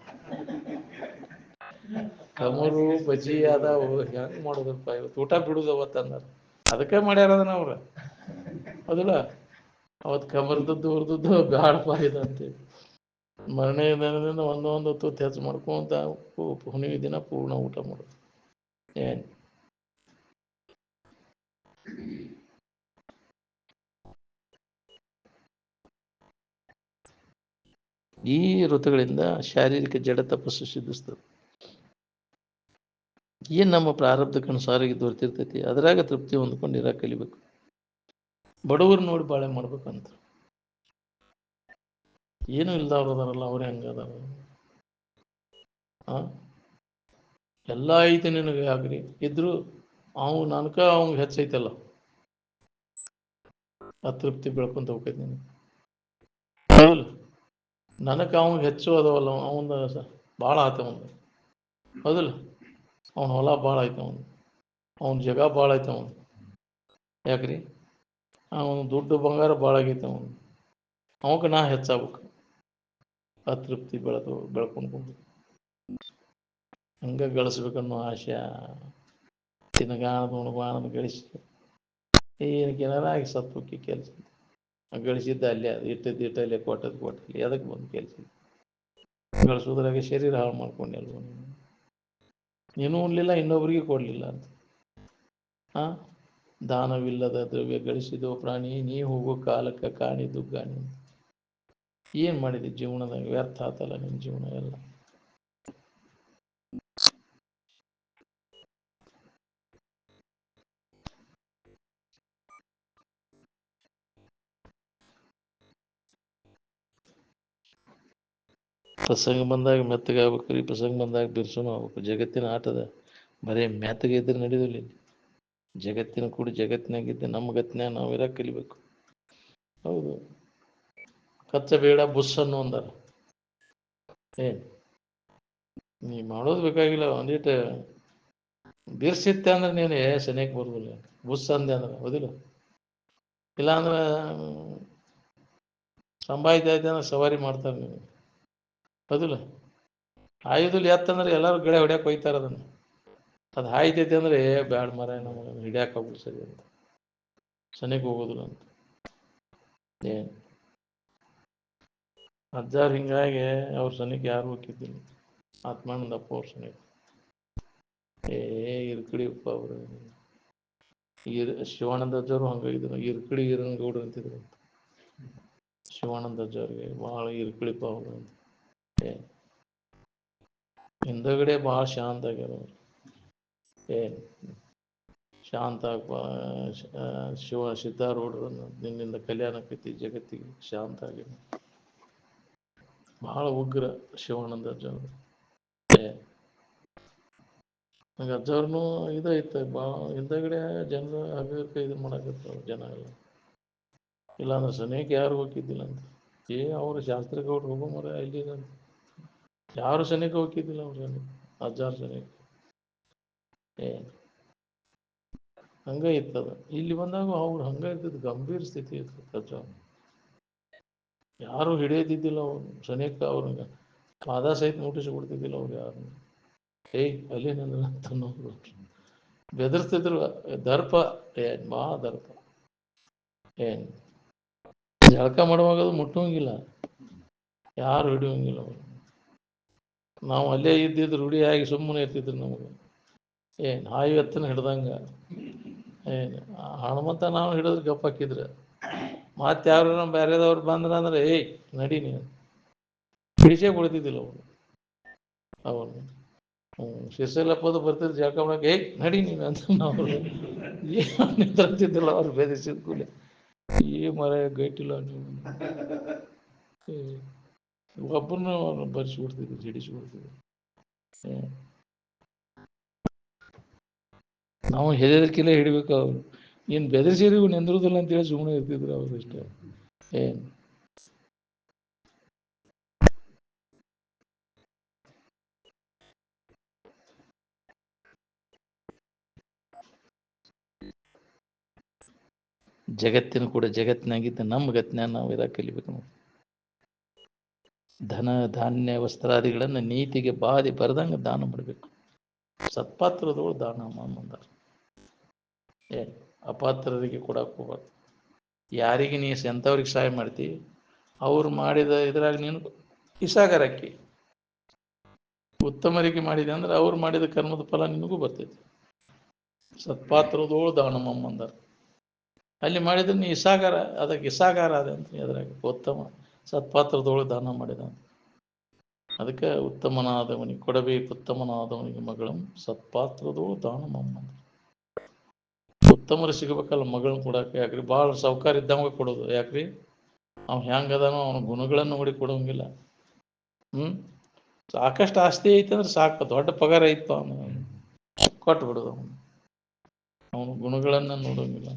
ಕಮರು ಬಜ್ಜಿ ಅದಾವು ಹೆಂಗ್ ಮಾಡೋದಪ್ಪ ಇವತ್ತು ಊಟ ಬಿಡುದು ಅವತ್ತು ಅಂದಾರ. ಅದಕ್ಕೆ ಮಾಡ್ಯಾರ ಅದನ್ನ ಅವ್ರ. ಹೌದಿಲ್ಲ, ಅವತ್ತು ಕಮರ್ದದ್ದು ಹುರಿದದ್ದು ಬ್ಯಾಡಪ್ಪ ಇದಂತೆ. ಮರನೇ ದಿನದಿಂದ ಒಂದೊಂದು ತುತ್ತು ಹೆಚ್ಚು ಮಾಡ್ಕೊಂತ ಹುಣ್ಣಿಮೆ ದಿನ ಪೂರ್ಣ ಊಟ ಮಾಡೋದು. ಏನು ಈ ಋತುಗಳಿಂದ ಶಾರೀರಿಕ ಜಡ ತಪಸ್ಸು ಸಿದ್ಧಿಸ್ತದೆ. ಏನು ನಮ್ಮ ಪ್ರಾರಬ್ಧಕ್ಕೆ ಅನುಸಾರ ದೊರೆತಿರ್ತೈತಿ ಅದ್ರಾಗ ತೃಪ್ತಿ ಹೊಂದ್ಕೊಂಡು ಇರಾಕ ಕಲಿಬೇಕು. ಬಡವರು ನೋಡಿ ಬಾಳೆ ಮಾಡ್ಬೇಕಂತ. ಏನು ಇಲ್ದವ್ರು ಅದಾರಲ್ಲ ಅವ್ರು ಹೆಂಗದಾರ. ಎಲ್ಲ ಐತಿ ನಿನಗೆ ಆಗ್ರಿ ಇದ್ರು ಅವ್ ನನ್ಕ ಅವಂಗೆ ಹೆಚ್ಚೈತಲ್ಲ, ಅತೃಪ್ತಿ ಬೆಳ್ಕೊಂತ ಹೋಗ್ತೈತಿ ನೀನು. ನನಗೆ ಅವಂಗೆ ಹೆಚ್ಚು ಅದಾವಲ್ಲ, ಅವನ ಭಾಳ ಆತ ಅವನು. ಹೌದಿಲ್ಲ, ಅವನ ಹೊಲ ಭಾಳ ಐತೆ, ಅವನ ಜಾಗ ಭಾಳ ಐತೆ ಅವನು. ಯಾಕ್ರಿ ಅವನು ದುಡ್ಡು ಬಂಗಾರ ಭಾಳ ಆಗೈತೆ ಅವನು. ಅವಾಗ ನಾ ಹೆಚ್ಚಾಗ್ಬೇಕು. ಅತೃಪ್ತಿ ಬೆಳ್ಕೊಂಡು ಹಂಗೆ ಗಳಿಸ್ಬೇಕನ್ನೋ ಆಶೆ ತಿನ್ನಗಾಣದ ಉಣಗಾಣದ ಗಳಿಸಿ ಏನಕ್ಕೆ ಏನಾರ ಆಗಿ ಸತ್ವಕ್ಕೆ ಕೆಲಸ ಗಳಿಸಿದ್ದ ಅಲ್ಲೇ ಅದು ಇಟ್ಟದ್ದು ಇಟ್ಟಲ್ಲಿ ಕೊಟ್ಟಲ್ಲಿ ಅದಕ್ಕೆ ಬಂದು ಕೆಲಸ ಗಳಿಸೋದ್ರಾಗೆ ಶರೀರ ಹಾಳು ಮಾಡ್ಕೊಂಡೆಲ್ವ ನೀನು ಉಣ್ಲಿಲ್ಲ ಇನ್ನೊಬ್ರಿಗೆ ಕೊಡಲಿಲ್ಲ ಅಂತ ಹಾಂ ದಾನವಿಲ್ಲದ ದ್ರವ್ಯ ಗಳಿಸಿದೋ ಪ್ರಾಣಿ ನೀ ಹೋಗೋ ಕಾಲಕ್ಕೆ ಕಾಣಿದ್ದು ಗಾಣಿ ಏನು ಮಾಡಿದೆ ಜೀವನದಾಗ ವ್ಯರ್ಥ ಆತಲ್ಲ ನಿಮ್ಮ ಜೀವನ ಎಲ್ಲ ಪ್ರಸಂಗ ಬಂದಾಗ ಮೆತ್ತಗಾಗ್ಬೇಕು ರೀ ಪ್ರಸಂಗ ಬಂದಾಗ ಬಿರ್ಸುನು ಆಗ್ಬೇಕು ಜಗತ್ತಿನ ಆಟದ ಬರೀ ಮೆತ್ತಗೆ ಇದ್ರೆ ನಡೆಯೋದಿಲ್ಲ ಜಗತ್ತಿನ ಕೂಡ ಜಗತ್ತಿನಾಗಿದ್ದೆ ನಮ್ಮ ಗತ್ತಿನಾಗ ನಾವು ಇರಕ್ಕೆ ಕಲಿಬೇಕು ಹೌದು ಕಚ್ಚಬೇಡ ಬುಸ್ಸನ್ನು ಅಂದಾರ ಏನು ನೀ ಮಾಡೋದು ಬೇಕಾಗಿಲ್ಲ ಒಂದಿಟ್ಟು ಬಿರ್ಸಿತ್ತೆ ಅಂದ್ರೆ ನೀನು ಸನಿಯಕ್ಕೆ ಬರೋದಿಲ್ಲ ಬುಸ್ ಅಂದೆ ಅಂದ್ರೆ ಹೌದಿಲ್ಲ ಇಲ್ಲಾಂದ್ರೆ ಸಂಭಾಯ್ತ ಐತೆ ಅಂದ್ರೆ ಸವಾರಿ ಮಾಡ್ತಾರೆ ನೀವು ಹೌದಿಲ್ಲ ಆಯುಧಲ್ಲಿ ಎತ್ತಂದ್ರೆ ಎಲ್ಲರೂ ಗಳೆ ಹೊಡ್ಯಾಕೆ ಹೋಯ್ತಾರೆ ಅದನ್ನು ಅದು ಹಾಯ್ತೈತೆ ಅಂದ್ರೆ ಬ್ಯಾಡ ಮರ ನಮಗೆ ಹಿಡಿಯಾಕೆ ಹೋಗ್ಬಿಡು ಸರಿ ಅಂತ ಸನಿಗೆ ಹೋಗೋದಿಲ್ಲ ಅಂತ ಏನು ಅಜ್ಜಾರು ಹಿಂಗಾಗಿ ಅವ್ರ ಸನಿಗೆ ಯಾರು ಹೋಗಿದ್ದಿಲ್ಲ ಆತ್ಮಾನಂದಪ್ಪ ಅವ್ರ ಸನಿಗೆ ಇರ್ಕಡಿಯಪ್ಪ ಅವರು ಶಿವಾನಂದ ಅಜ್ಜವರು ಹಂಗಾಗಿದ್ರು ಇರ್ಕಡಿ ಈರನಗೌಡ್ರು ಅಂತಿದ್ರು ಶಿವಾನಂದ ಅಜ್ಜವ್ರಿಗೆ ಭಾಳ ಇರ್ಕಳಿಪ್ಪ ಅವರು ಅಂತ ಹಿಂದಗಡೆ ಭಾಳ ಶಾಂತ ಆಗ್ಯಾರ ಅವರು ಏನು ಶಾಂತ ಸಿದ್ಧಾರೂಢರು ನಿನ್ನಿಂದ ಕಲ್ಯಾಣ ಕೈತಿ ಜಗತ್ತಿಗೆ ಶಾಂತ ಆಗ್ಯಾರ ಭಾಳ ಉಗ್ರ ಶಿವಾನಂದ ಅಜ್ಜವರು ನಂಗೆ ಅಜ್ಜವ್ರನ್ನೂ ಇದೈತೆ ಭಾಳ ಹಿಂದಗಡೆ ಜನರು ಅಭಿವೃದ್ಧಿ ಇದು ಮಾಡಕತ್ತಾವ ಜನ ಎಲ್ಲ ಇಲ್ಲಾಂದ್ರೆ ಸನಿಯಕ್ಕೆ ಯಾರು ಹೋಗಿದ್ದಿಲ್ಲ ಅಂತ ಅವರು ಶಾಸ್ತ್ರಗೌಡ್ರು ಹೋಗೋ ಮರ ಇಲ್ಲಿದಂತ ಯಾರು ಸನಿಯಕ್ಕೆ ಹೋಗಿದ್ದಿಲ್ಲ ಅವ್ರ ಸನಿಯಕ್ಕೆ ಅಜ್ಜಾರು ಸನಿಯಕ್ಕೆ ಹಂಗ ಇರ್ತದ ಇಲ್ಲಿ ಬಂದಾಗ ಅವ್ರು ಹಂಗ ಇರ್ತದ ಗಂಭೀರ ಸ್ಥಿತಿ ಇರ್ತದೆ ಅಜ್ಜ ಯಾರು ಹಿಡಿಯೋದಿದ್ದಿಲ್ಲ ಅವ್ರು ಸನಿಯಕ್ಕೆ ಅವ್ರಂಗ ಪಾದ ಸಹಿತ ಮುಟ್ಟಿಸಿ ಕೊಡ್ತಿದ್ದಿಲ್ಲ ಅವ್ರು ಯಾರು ಅಲ್ಲೇನಂದ್ರೆ ಅಂತನೋರು ಬೆದರ್ಸ್ತಿದ್ರು ದರ್ಪ ಭಾಳ ದರ್ಪ ಜಳಕ ಮಾಡುವಾಗ ಅದು ಮುಟ್ಟುವಂಗಿಲ್ಲ ಯಾರು ಹಿಡಿಯೋಂಗಿಲ್ಲ ಅವರು ನಾವು ಅಲ್ಲೇ ಇದ್ದಿದ್ದು ರೂಢಿಯಾಗಿ ಸುಮ್ಮನೆ ಇರ್ತಿದ್ರು ನಮಗೆ ಹಾಯಿ ಎತ್ತನ ಹಿಡ್ದಂಗ ಹನುಮಂತ ನಾವು ಹಿಡಿದ್ರೆ ಗಪ್ಪಾಕಿದ್ರೆ ಮತ್ತೆ ಯಾರು ನಮ್ಮ ಬೇರೆದವ್ರು ಬಂದ್ರೆ ನಡಿ ನೀವು ಹಿಡಿಸೇ ಕೊಡ್ತಿದ್ದಿಲ್ಲ ಅವರು ಶಿರ್ಸೆಲ್ಲಪ್ಪದು ಬರ್ತಿದ್ರು ಜಳಕ ಮಾಡಕ್ಕೆ ನಡಿ ನೀನು ಅಂತ ನಾವು ನಿಂತಿದ್ದಿಲ್ಲ ಅವ್ರು ಬೆದರಿಸಿದ ಕೂಲಿ ಮರ ಗೈಟಿಲ್ಲ ನೀವು ಒಬ್ಬರನ್ನ ಬರ್ಸಿಬಿಡ್ತಿದ್ರು ಹಿಡಿಸಿಬಿಡ್ತಿದ್ರು ನಾವು ಹೆದರಿಕೆಲ್ಲ ಹಿಡಿಬೇಕು ಅವ್ರು ಏನು ಬೆದರಿಸಿರಿ ನಿಂದಿರುದಿಲ್ಲ ಅಂತೇಳಿ ಸುಮ್ಮನೆ ಇರ್ತಿದ್ರು ಅವ್ರು ಇಷ್ಟ ಜಗತ್ತಿನ ಕೂಡ ಜಗತ್ತಿನಾಗಿದ್ದ ನಮ್ಮ ಗತ್ತಿನಾಗ ನಾವು ಇದಕ್ಕೆ ಕಲಿಬೇಕು ನಾವು ಧನ ಧಾನ್ಯ ವಸ್ತ್ರಾದಿಗಳನ್ನು ನೀತಿಗೆ ಬಾದಿ ಬರೆದಂಗೆ ದಾನ ಮಾಡಬೇಕು ಸತ್ಪಾತ್ರದವರು ದಾನ ಅಂದಾರ ಅಪಾತ್ರರಿಗೆ ಕೊಡಕ್ಕೆ ಹೋಗ್ಬಾರ್ದು ಯಾರಿಗೆ ನೀ ಎಂಥವ್ರಿಗೆ ಸಹಾಯ ಮಾಡ್ತಿ ಅವ್ರು ಮಾಡಿದ ಇದ್ರಾಗ ನೀನು ಇಸಾಗರಕ್ಕಿ ಉತ್ತಮರಿಗೆ ಮಾಡಿದೆ ಅಂದ್ರೆ ಅವ್ರು ಮಾಡಿದ ಕರ್ಮದ ಫಲ ನಿನಗೂ ಬರ್ತೈತಿ ಸತ್ಪಾತ್ರದೋಳು ದಾನಮಮ್ಮ ಅಂದಾರ ಅಲ್ಲಿ ಮಾಡಿದ್ರೆ ನೀ ಇಸಾಗಾರ ಅದಕ್ಕೆ ಇಸಾಗಾರ ಅದ ಅಂತ ಅದ್ರಾಗ ಉತ್ತಮ ಸತ್ಪಾತ್ರದೋಳು ದಾನ ಮಾಡಿದ ಅದಕ್ಕೆ ಉತ್ತಮನಾದವನಿಗೆ ಕೊಡಬೇಕು ಉತ್ತಮನಾದವನಿಗೆ ಮಗಳಂ ಸತ್ಪಾತ್ರದೋಳು ದಾನಮಮ್ಮ ಉತ್ತಮರು ಸಿಗಬೇಕಲ್ಲ ಮಗಳನ್ನ ಕೊಡಕ್ಕೆ ಯಾಕ್ರಿ ಭಾಳ ಸೌಕಾರ ಇದ್ದಂಗೆ ಕೊಡೋದು ಯಾಕ್ರಿ ಅವ್ನು ಹೆಂಗದಾನೋ ಅವನ ಗುಣಗಳನ್ನು ನೋಡಿ ಕೊಡೋಂಗಿಲ್ಲ ಸಾಕಷ್ಟು ಆಸ್ತಿ ಐತೆ ಅಂದ್ರೆ ಸಾಕು ದೊಡ್ಡ ಪಗಾರ ಐತು ಅವನು ಕೊಟ್ಟು ಬಿಡೋದು ಅವನ ಗುಣಗಳನ್ನು ನೋಡೋಂಗಿಲ್ಲ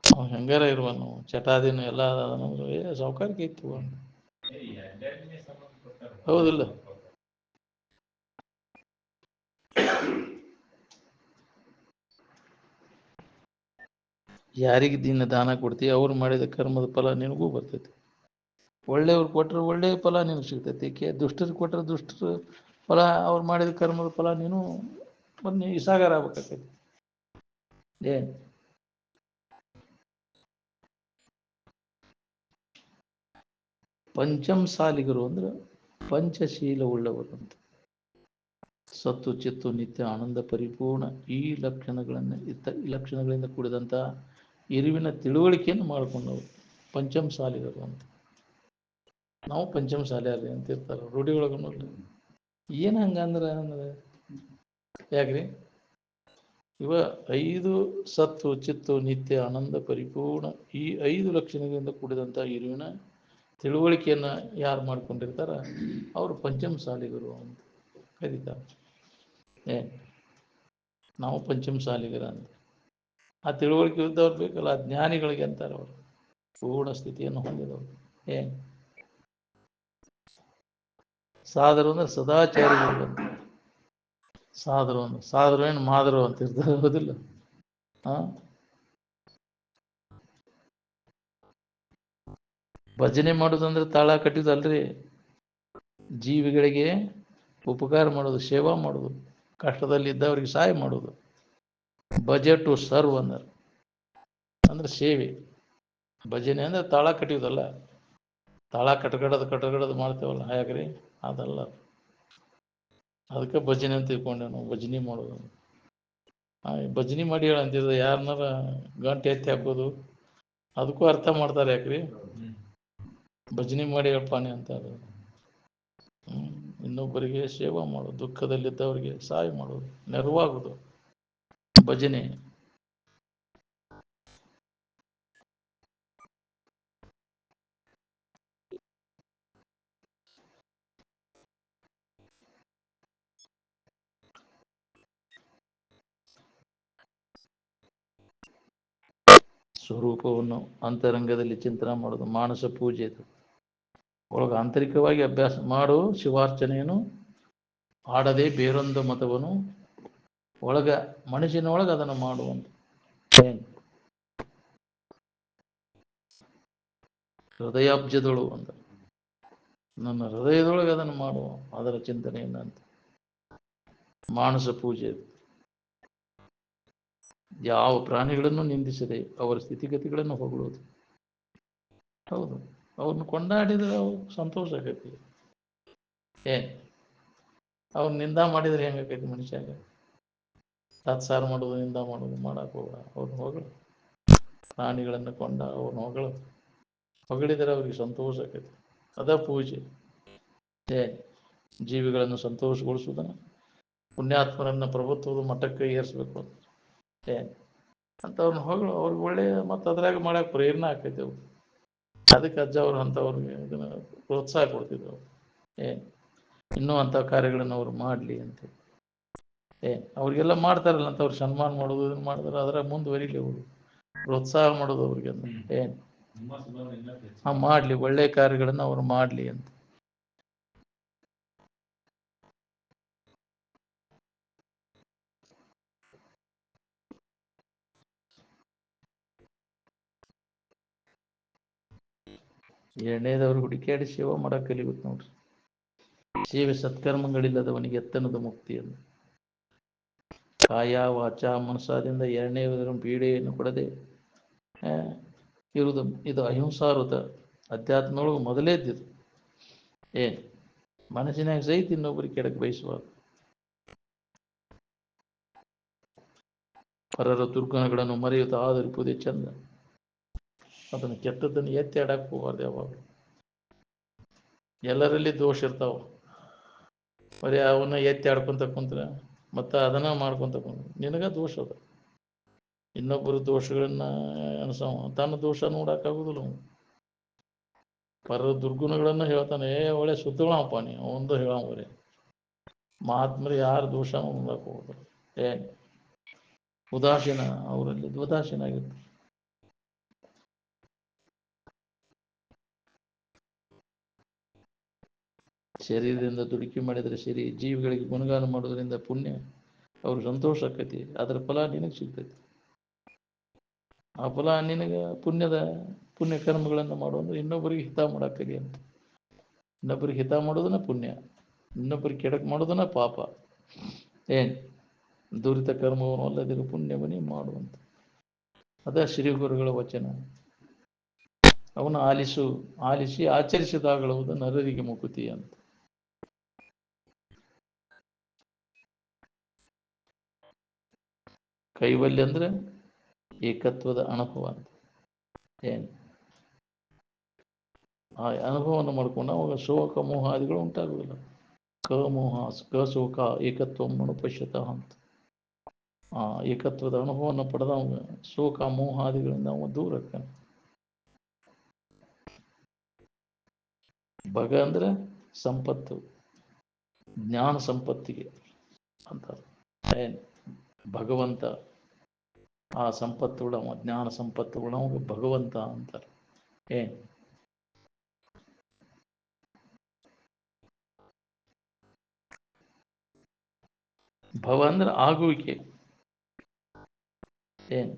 ಅವ್ನು ಹೆಂಗಾರ ಇರುವ ನಾವು ಚಟಾದಿನ ಎಲ್ಲ ಸೌಕಾರಿಕೆ ಇತ್ತು ಹೌದಿಲ್ಲ ಯಾರಿಗೆ ದಾನ ಕೊಡ್ತೀವಿ ಅವ್ರು ಮಾಡಿದ ಕರ್ಮದ ಫಲ ನಿನಗೂ ಬರ್ತೈತಿ ಒಳ್ಳೆಯವ್ರು ಕೊಟ್ಟರೆ ಒಳ್ಳೆಯ ಫಲ ನಿನಗೆ ಸಿಗ್ತೈತಿ ದುಷ್ಟರು ಕೊಟ್ಟರೆ ದುಷ್ಟರು ಫಲ ಅವ್ರು ಮಾಡಿದ ಕರ್ಮದ ಫಲ ನೀನು ಬನ್ನಿ ಇಸಾಗಾರ ಆಗ್ಬೇಕಾಗ್ತೈತಿ. ಏನು ಪಂಚಮ ಸಾಲಿಗರು ಅಂದ್ರೆ ಪಂಚಶೀಲ ಉಳ್ಳವರು ಅಂತ. ಸತ್ತು ಚಿತ್ತು ನಿತ್ಯ ಆನಂದ ಪರಿಪೂರ್ಣ ಈ ಲಕ್ಷಣಗಳನ್ನು ಈ ಲಕ್ಷಣಗಳಿಂದ ಕೂಡಿದಂಥ ಇರುವಿನ ತಿಳುವಳಿಕೆಯನ್ನು ಮಾಡಿಕೊಂಡವರು ಪಂಚಮ ಸಾಲಿಗರು ಅಂತ. ನಾವು ಪಂಚಮ ಶಾಲೆ ಅಲ್ಲಿ ಅಂತ ಇರ್ತಾರೆ ರೂಢಿ ಒಳಗೂ ನೋಡ್ರಿ. ಏನು ಹಂಗಂದ್ರೆ ಯಾಕ್ರಿ ಇವ 5 ಸತ್ತು ಚಿತ್ತು ನಿತ್ಯ ಆನಂದ ಪರಿಪೂರ್ಣ ಈ 5 ಲಕ್ಷಣಗಳಿಂದ ಕೂಡಿದಂಥ ಇರುವಿನ ತಿಳುವಳಿಕೆಯನ್ನು ಯಾರು ಮಾಡ್ಕೊಂಡಿರ್ತಾರ ಅವರು ಪಂಚಮ ಸಾಲಿಗರು ಅಂತ ಕರೀತಾರೆ. ನಾವು ಪಂಚಮ ಸಾಲಿಗರ ಅಂತ. ಆ ತಿಳುವಳಿಕೆ ಇದ್ದವ್ರು ಬೇಕಲ್ಲ, ಆ ಜ್ಞಾನಿಗಳಿಗೆ ಅಂತಾರೆ ಅವರು, ಪೂರ್ಣ ಸ್ಥಿತಿಯನ್ನು ಹೊಂದಿದವರು. ಸಾಧರು ಅಂದ್ರೆ ಸದಾಚಾರಿಗಳು ಅಂತ. ಸಾಧರು ಏನು ಮಾದರು ಅಂತ ಇರ್ತಾರೆ, ಹೌದಿಲ್ಲ? ಭಜನೆ ಮಾಡೋದಂದ್ರೆ ತಾಳ ಕಟ್ಟಿದಲ್ರಿ, ಜೀವಿಗಳಿಗೆ ಉಪಕಾರ ಮಾಡೋದು, ಸೇವಾ ಮಾಡೋದು, ಕಷ್ಟದಲ್ಲಿ ಇದ್ದವ್ರಿಗೆ ಸಹಾಯ ಮಾಡೋದು. ಬಜೆಟ್ ಟು ಸರ್ವ್ ಅಂದ್ರೆ ಸೇವೆ. ಭಜನೆ ಅಂದ್ರೆ ತಾಳ ಕಟ್ಟಿಯೋದಲ್ಲ, ತಾಳ ಕಟಗಡದು ಮಾಡ್ತೇವಲ್ಲ ಹಾಗ್ರಿ, ಅದಲ್ಲ. ಅದಕ್ಕೆ ಭಜನೆ ಅಂತ ತಿಳ್ಕೊಂಡೆ ನಾವು, ಭಜನೆ ಮಾಡೋದು. ಭಜನೆ ಮಾಡಿ ಹೇಳಂತಿದ್ರೆ ಯಾರನ್ನಾರ ಗಂಟೆ ಎತ್ತಿ ಹಾಕೋದು, ಅದಕ್ಕೂ ಅರ್ಥ ಮಾಡ್ತಾರೆ. ಯಾಕ್ರಿ ಭಜನೆ ಮಾಡಿ ಹೇಳ್ಪಾನೆ ಅಂತಾರೆ. ಇನ್ನೊಬ್ಬರಿಗೆ ಸೇವಾ ಮಾಡೋದು, ದುಃಖದಲ್ಲಿದ್ದವರಿಗೆ ಸಹಾಯ ಮಾಡೋದು, ನೆರವಾಗೋದು ಭಜನೆ. ಸ್ವರೂಪವನ್ನು ಅಂತರಂಗದಲ್ಲಿ ಚಿಂತನೆ ಮಾಡೋದು ಮಾನಸ ಪೂಜೆ. ಇದು ಒಳಗೆ ಆಂತರಿಕವಾಗಿ ಅಭ್ಯಾಸ ಮಾಡು ಶಿವಾರ್ಚನೆಯನ್ನು ಆಡದೆ ಬೇರೊಂದು ಮತವನ್ನು ಒಳಗ ಮನಸ್ಸಿನೊಳಗೆ ಅದನ್ನು ಮಾಡುವಂತ. ಹೃದಯಾಬ್ಜದಳು ಅಂತ, ನನ್ನ ಹೃದಯದೊಳಗೆ ಅದನ್ನು ಮಾಡುವ ಅದರ ಚಿಂತನೆಯನ್ನು ಅಂತ ಮಾನಸ ಪೂಜೆ. ಯಾವ ಪ್ರಾಣಿಗಳನ್ನು ನಿಂದಿಸದೆ ಅವರ ಸ್ಥಿತಿಗತಿಗಳನ್ನು ಹೊಗಳುವುದು. ಹೌದು, ಅವ್ರನ್ನ ಕೊಂಡಾಡಿದ್ರೆ ಅವ್ರು ಸಂತೋಷ ಆಗೈತಿ. ಅವ್ರು ನಿಂದ ಮಾಡಿದ್ರೆ ಹೆಂಗಾಕೈತಿ ಮನುಷ್ಯಾಗ? ತಾತ್ಸಾರ ಮಾಡೋದು, ನಿಂದ ಮಾಡೋದು ಮಾಡಕ್ ಹೋಗ. ಅವ್ರನ್ನ ಹೊಗಳು, ಪ್ರಾಣಿಗಳನ್ನು ಕೊಂಡ ಅವ್ರನ್ನ ಹೊಗಳಿದರೆ ಅವ್ರಿಗೆ ಸಂತೋಷ ಆಕೈತಿ. ಅದ ಪೂಜೆ. ಜೀವಿಗಳನ್ನು ಸಂತೋಷಗೊಳಿಸುವುದನ್ನು, ಪುಣ್ಯಾತ್ಮರನ್ನ ಪ್ರಭುತ್ವದ ಮಟ್ಟಕ್ಕೆ ಏರಿಸ್ಬೇಕು ಅಂತ ಅವ್ರನ್ನ ಹೊಗಳು. ಅವ್ರಿಗೆ ಒಳ್ಳೆಯ ಮತ್ತು ಅದ್ರಾಗ ಮಾಡಕ್ಕೆ ಪ್ರೇರಣೆ ಆಕೈತಿ. ಅವ್ರು ಅದಕ್ಕೆ ಅಜ್ಜ ಅವ್ರು ಅಂಥವ್ರಿಗೆ ಇದನ್ನ ಪ್ರೋತ್ಸಾಹ ಕೊಡ್ತಿದ್ರು. ಇನ್ನೂ ಅಂಥ ಕಾರ್ಯಗಳನ್ನು ಅವ್ರು ಮಾಡಲಿ ಅಂತ. ಅವ್ರಿಗೆಲ್ಲ ಮಾಡ್ತಾರಲ್ಲ ಅಂತ ಅವ್ರು ಸನ್ಮಾನ ಮಾಡೋದು, ಇದನ್ನ ಮಾಡಿದ್ರೆ ಅದರ ಮುಂದುವರಿಲಿ, ಅವರು ಪ್ರೋತ್ಸಾಹ ಮಾಡೋದು ಅವ್ರಿಗೆ. ಮಾಡಲಿ, ಒಳ್ಳೆಯ ಕಾರ್ಯಗಳನ್ನು ಅವ್ರು ಮಾಡಲಿ ಅಂತ. ಎರಡನೇದವ್ರು ಹುಡುಕಾಡಿ ಸೇವೆ ಮಾಡಕ್ಕೆ ಕಲಿಬೇಕು ನೋಡ್ರಿ. ಸೇವೆ ಸತ್ಕರ್ಮಗಳಿಲ್ಲದವನಿಗೆ ಎತ್ತನದ ಮುಕ್ತಿ ಅಂತ. ಕಾಯ ವಾಚ ಮನಸ್ಸಾದಿಂದ ಎರಡನೇದರ ಪೀಡೆಯನ್ನು ಕೊಡದೆ ಇರುವುದು. ಇದು ಅಹಿಂಸಾವೃತ ಅಧ್ಯಾತ್ಮಗಳು ಮೊದಲೇ ಇದ್ದಿದ್ದು. ಮನಸ್ಸಿನಾಗ ಸಹಿತ ಇನ್ನೊಬ್ಬರಿಗೆ ಕೆಡಕ್ಕೆ ಬಯಸುವಾಗ, ಪರರ ದುರ್ಗುಣಗಳನ್ನು ಮರೆಯುತ್ತಾ ಆಧರಿಸುವುದೇ ಚಂದ. ಅದನ್ನು ಕೆಟ್ಟದ್ದನ್ನು ಎತ್ತಿ ಆಡಕ್ಕೆ ಹೋಗಬಾರ್ದು ಯಾವಾಗ. ಎಲ್ಲರಲ್ಲಿ ದೋಷ ಇರ್ತಾವ, ಬರೀ ಅವನ್ನ ಎತ್ತಿ ಆಡ್ಕೊಂತ ಕುಂತ್ರ ಮತ್ತೆ ಅದನ್ನ ಮಾಡ್ಕೊಂತ ಕುಂತ್ರ ನಿನಗ ದೋಷ ಅದ. ಇನ್ನೊಬ್ಬರು ದೋಷಗಳನ್ನ ತನ್ನ ದೋಷ ನೋಡಕ್ಕಾಗುದಿಲ್ಲ. ಪರರ ದುರ್ಗುಣಗಳನ್ನ ಹೇಳ್ತಾನೆ, ಒಳ್ಳೆ ಸುತ್ತಗಳಪ್ಪ ನೀ ಒಂದು ಹೇಳೋರಿ. ಮಹಾತ್ಮರು ಯಾರ ದೋಷ ನೋಡಕ್ ಹೋಗುದು. ಉದಾಸೀನ, ಅವರಲ್ಲಿ ಉದಾಸೀನ ಆಗಿರ್ತಾರೆ. ಶರೀರದಿಂದ ದುಡುಕಿ ಮಾಡಿದರೆ ಸರಿ, ಜೀವಿಗಳಿಗೆ ಗುಣಗಾನ ಮಾಡೋದ್ರಿಂದ ಪುಣ್ಯ, ಅವ್ರ ಸಂತೋಷ ಆಕೈತಿ. ಅದರ ಫಲ ನಿನಗೆ ಸಿಗ್ತೈತಿ. ಆ ಫಲ ನಿನಗೆ ಪುಣ್ಯ ಕರ್ಮಗಳನ್ನು ಮಾಡುವಂದ್ರೆ ಇನ್ನೊಬ್ಬರಿಗೆ ಹಿತ ಮಾಡಾಕಲಿ ಅಂತ. ಇನ್ನೊಬ್ಬರಿಗೆ ಹಿತ ಮಾಡೋದನ್ನ ಪುಣ್ಯ. ಇನ್ನೊಬ್ಬರಿಗೆ ಕೆಡಕ್ ಮಾಡೋದನ್ನ ಪಾಪ. ಏನು ದುರಿತ ಕರ್ಮವನ್ನು ಅಲ್ಲದಿರು ಪುಣ್ಯವನ್ನೇ ಮಾಡುವಂತ. ಅದ ಶ್ರೀ ಗುರುಗಳ ವಚನ. ಅವನು ಆಲಿಸಿ ಆಚರಿಸಿದಾಗಳುವುದು ನರರಿಗೆ ಮುಕುತಿ ಅಂತ. ಕೈವಲ್ಯ ಅಂದ್ರೆ ಏಕತ್ವದ ಅನುಭವ ಅಂತ. ಏನು ಆ ಅನುಭವವನ್ನು ಮಾಡ್ಕೊಂಡು ಅವಾಗ ಶೋಕ ಮೋಹಾದಿಗಳು ಉಂಟಾಗುವುದಿಲ್ಲ. ಕಮೋಹ ಕಶೋಕ ಏಕತ್ವ ಮನುಪಶ್ಯತಃ ಅಂತ. ಆ ಏಕತ್ವದ ಅನುಭವವನ್ನು ಪಡೆದವಾಗ ಶೋಕ ಮೋಹಾದಿಗಳಿಂದ ಅವ ದೂರ ಆಗ್ತಾನೆ. ಭಗ ಅಂದ್ರೆ ಸಂಪತ್ತು, ಜ್ಞಾನ ಸಂಪತ್ತಿಗೆ ಅಂತ. ಏನು ಭಗವಂತ ಆ ಸಂಪತ್ತುಗಳವ, ಜ್ಞಾನ ಸಂಪತ್ತುಗಳವ ಭಗವಂತ ಅಂತಾರೆ. ಏನು ಭವ ಅಂದ್ರೆ ಆಗುವಿಕೆ. ಏನು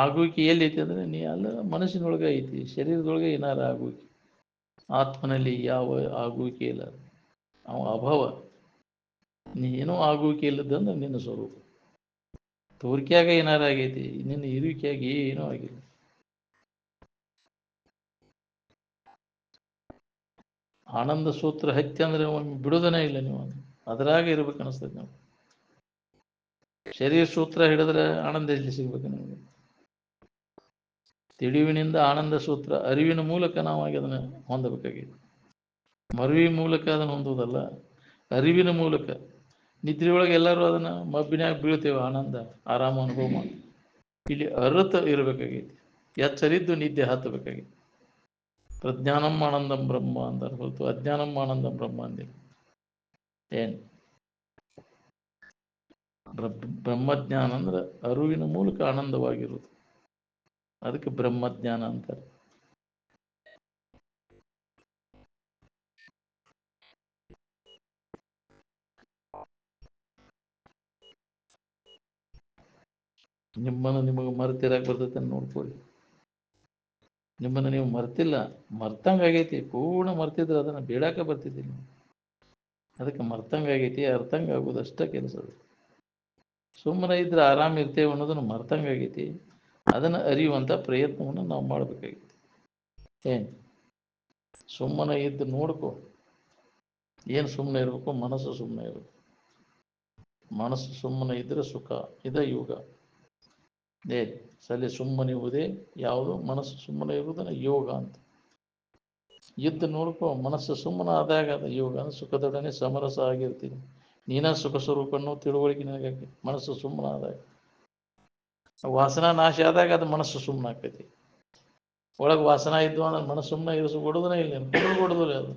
ಆಗುವಿಕೆ ಎಲ್ಲಿ ಐತಿ ಅಂದ್ರೆ ನೀ ಅಲ್ಲ ಮನಸ್ಸಿನೊಳಗೆ ಐತಿ, ಶರೀರದೊಳಗೆ ಏನಾರ ಆಗುವಿಕೆ. ಆತ್ಮನಲ್ಲಿ ಯಾವ ಆಗುವಿಕೆ ಇಲ್ಲ, ಅವ ಅಭವ. ನೀನೂ ಆಗುವಿಕೆ ಇಲ್ಲದಂದ್ರೆ ನಿನ್ನ ಸ್ವರೂಪ. ತೋರಿಕೆಯಾಗ ಏನಾರ ಆಗೈತಿ, ನಿನ್ನ ಇರುವಿಕೆಯಾಗಿ ಏನೂ ಆಗಿಲ್ಲ. ಆನಂದ ಸೂತ್ರ ಹತ್ತಿ ಅಂದ್ರೆ ಒಮ್ಮೆ ಬಿಡೋದನೇ ಇಲ್ಲ ನೀವು, ಅದರಾಗ ಇರ್ಬೇಕು ಅನಿಸ್ತದೆ ನಾವು. ಶರೀರ ಸೂತ್ರ ಹಿಡಿದ್ರೆ ಆನಂದ ಎಲ್ಲಿ ಸಿಗ್ಬೇಕು ನಮಗೆ? ತಿಳಿವಿನಿಂದ ಆನಂದ ಸೂತ್ರ, ಅರಿವಿನ ಮೂಲಕ ನಾವಾಗಿ ಅದನ್ನು ಹೊಂದಬೇಕಾಗಿದೆ. ಮರುವಿ ಮೂಲಕ ಅದನ್ನು ಹೊಂದುವುದಲ್ಲ, ಅರಿವಿನ ಮೂಲಕ. ನಿದ್ರೆಯೊಳಗೆ ಎಲ್ಲರೂ ಅದನ್ನು ಮಬ್ಬಿನಾಗ ಬೀಳ್ತೇವೆ, ಆನಂದ ಆರಾಮ ಅನುಭವ ಮಾಡಿ. ಇಲ್ಲಿ ಅರ್ಥ ಇರಬೇಕಾಗೈತಿ, ಎಚ್ಚರಿದ್ದು ನಿದ್ದೆ ಹತ್ತಬೇಕಾಗಿತ್ತು. ಪ್ರಜ್ಞಾನಂ ಆನಂದಂ ಬ್ರಹ್ಮ ಅಂತಾರೆ ಹೊರತು ಅಜ್ಞಾನಂ ಆನಂದಂ ಬ್ರಹ್ಮ ಅಂದಿಲ್ಲ. ಏನು ಬ್ರಹ್ಮಜ್ಞಾನ ಅಂದ್ರೆ ಅರಿವಿನ ಮೂಲಕ ಆನಂದವಾಗಿರುವುದು, ಅದಕ್ಕೆ ಬ್ರಹ್ಮಜ್ಞಾನ ಅಂತಾರೆ. ನಿಮ್ಮನ್ನು ನಿಮಗೆ ಮರೆತಿರಾಕ ಬರ್ತೈತೆ ನೋಡ್ಕೊಳ್ಳಿ. ನಿಮ್ಮನ್ನು ನೀವು ಮರ್ತಿಲ್ಲ, ಮರ್ತಂಗಾಗೈತಿ. ಪೂರ್ಣ ಮರ್ತಿದ್ರೆ ಅದನ್ನು ಬೇಡಾಕ ಬರ್ತಿದ್ದಿಲ್ಲ. ಅದಕ್ಕೆ ಮರ್ತಂಗಾಗೈತಿ, ಅರ್ಥಂಗ ಆಗೋದಷ್ಟೇ ಕೆಲಸ. ಸುಮ್ಮನೆ ಇದ್ರೆ ಆರಾಮ ಇರ್ತೇವೆ ಅನ್ನೋದನ್ನು ಮರ್ತಂಗಾಗೈತಿ. ಅದನ್ನು ಅರಿಯುವಂಥ ಪ್ರಯತ್ನವನ್ನು ನಾವು ಮಾಡಬೇಕಾಗಿತ್ತು. ಏನು ಸುಮ್ಮನೆ ಇದ್ದು ನೋಡ್ಕೊ. ಏನು ಸುಮ್ಮನೆ ಇರಬೇಕು? ಮನಸ್ಸು ಸುಮ್ಮನೆ ಇರಬೇಕು. ಮನಸ್ಸು ಸುಮ್ಮನೆ ಇದ್ರೆ ಸುಖ. ಇದೇ ಯೋಗ. ಸಲಿ ಸುಮ್ಮನಿರುವುದೇ ಯಾವುದು? ಮನಸ್ಸು ಸುಮ್ಮನೆ ಇರುವುದನ್ನು ಯೋಗ ಅಂತ. ಇದ್ದು ನೋಡ್ಕೊ, ಮನಸ್ಸು ಸುಮ್ಮನೆ ಆದಾಗ ಅದು ಯೋಗ. ಸುಖದೊಡನೆ ಸಮರಸ ಆಗಿರ್ತೀನಿ. ನೀನ ಸುಖ ಸ್ವರೂಪನ್ನು ತಿಳುವಳಿಕೆ ನನಗೆ. ಮನಸ್ಸು ಸುಮ್ಮನೆ ಆದಾಗ, ವಾಸನಾ ನಾಶ ಆದಾಗ ಅದು ಮನಸ್ಸು ಸುಮ್ಮನೆ ಆಗ್ತೈತಿ. ಒಳಗೆ ವಾಸನ ಇದ್ವು ಅಂದ್ರೆ ಮನಸ್ಸು ಸುಮ್ಮನೆ ಕೊಡೋದನೇ ಇಲ್ಲ, ಕೊಡೋದಿಲ್ಲ ಅದು.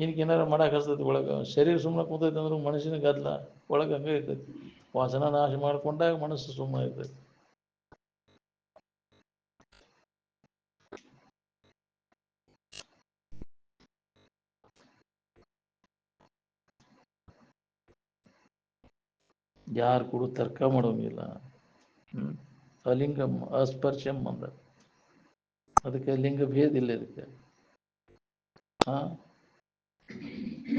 ಏನಕ್ಕೆ ಏನಾರು ಮಾಡಕ್ಕೆ ಹಸ್ತೈತಿ ಒಳಗೆ. ಶರೀರ ಸುಮ್ಮನೆ ಕೂತೈತೆ ಅಂದ್ರೆ ಮನಸ್ಸಿನ ಗದ್ದಲ ಒಳಗೆ ಹಂಗೆ ಇರ್ತೈತಿ. ವಾಸನ ನಾಶ ಮಾಡಿಕೊಂಡಾಗ ಮನಸ್ಸು ಸುಮ್ಮನೆ ಇರ್ತೈತಿ. ಯಾರು ಕೂಡ ತರ್ಕ ಮಾಡೋಂಗಿಲ್ಲ. ಅಲಿಂಗಂ ಅಸ್ಪರ್ಶಂ ಅಂದ. ಅದಕ್ಕೆ ಲಿಂಗ ಭೇದ ಇಲ್ಲ. ಇದಕ್ಕೆ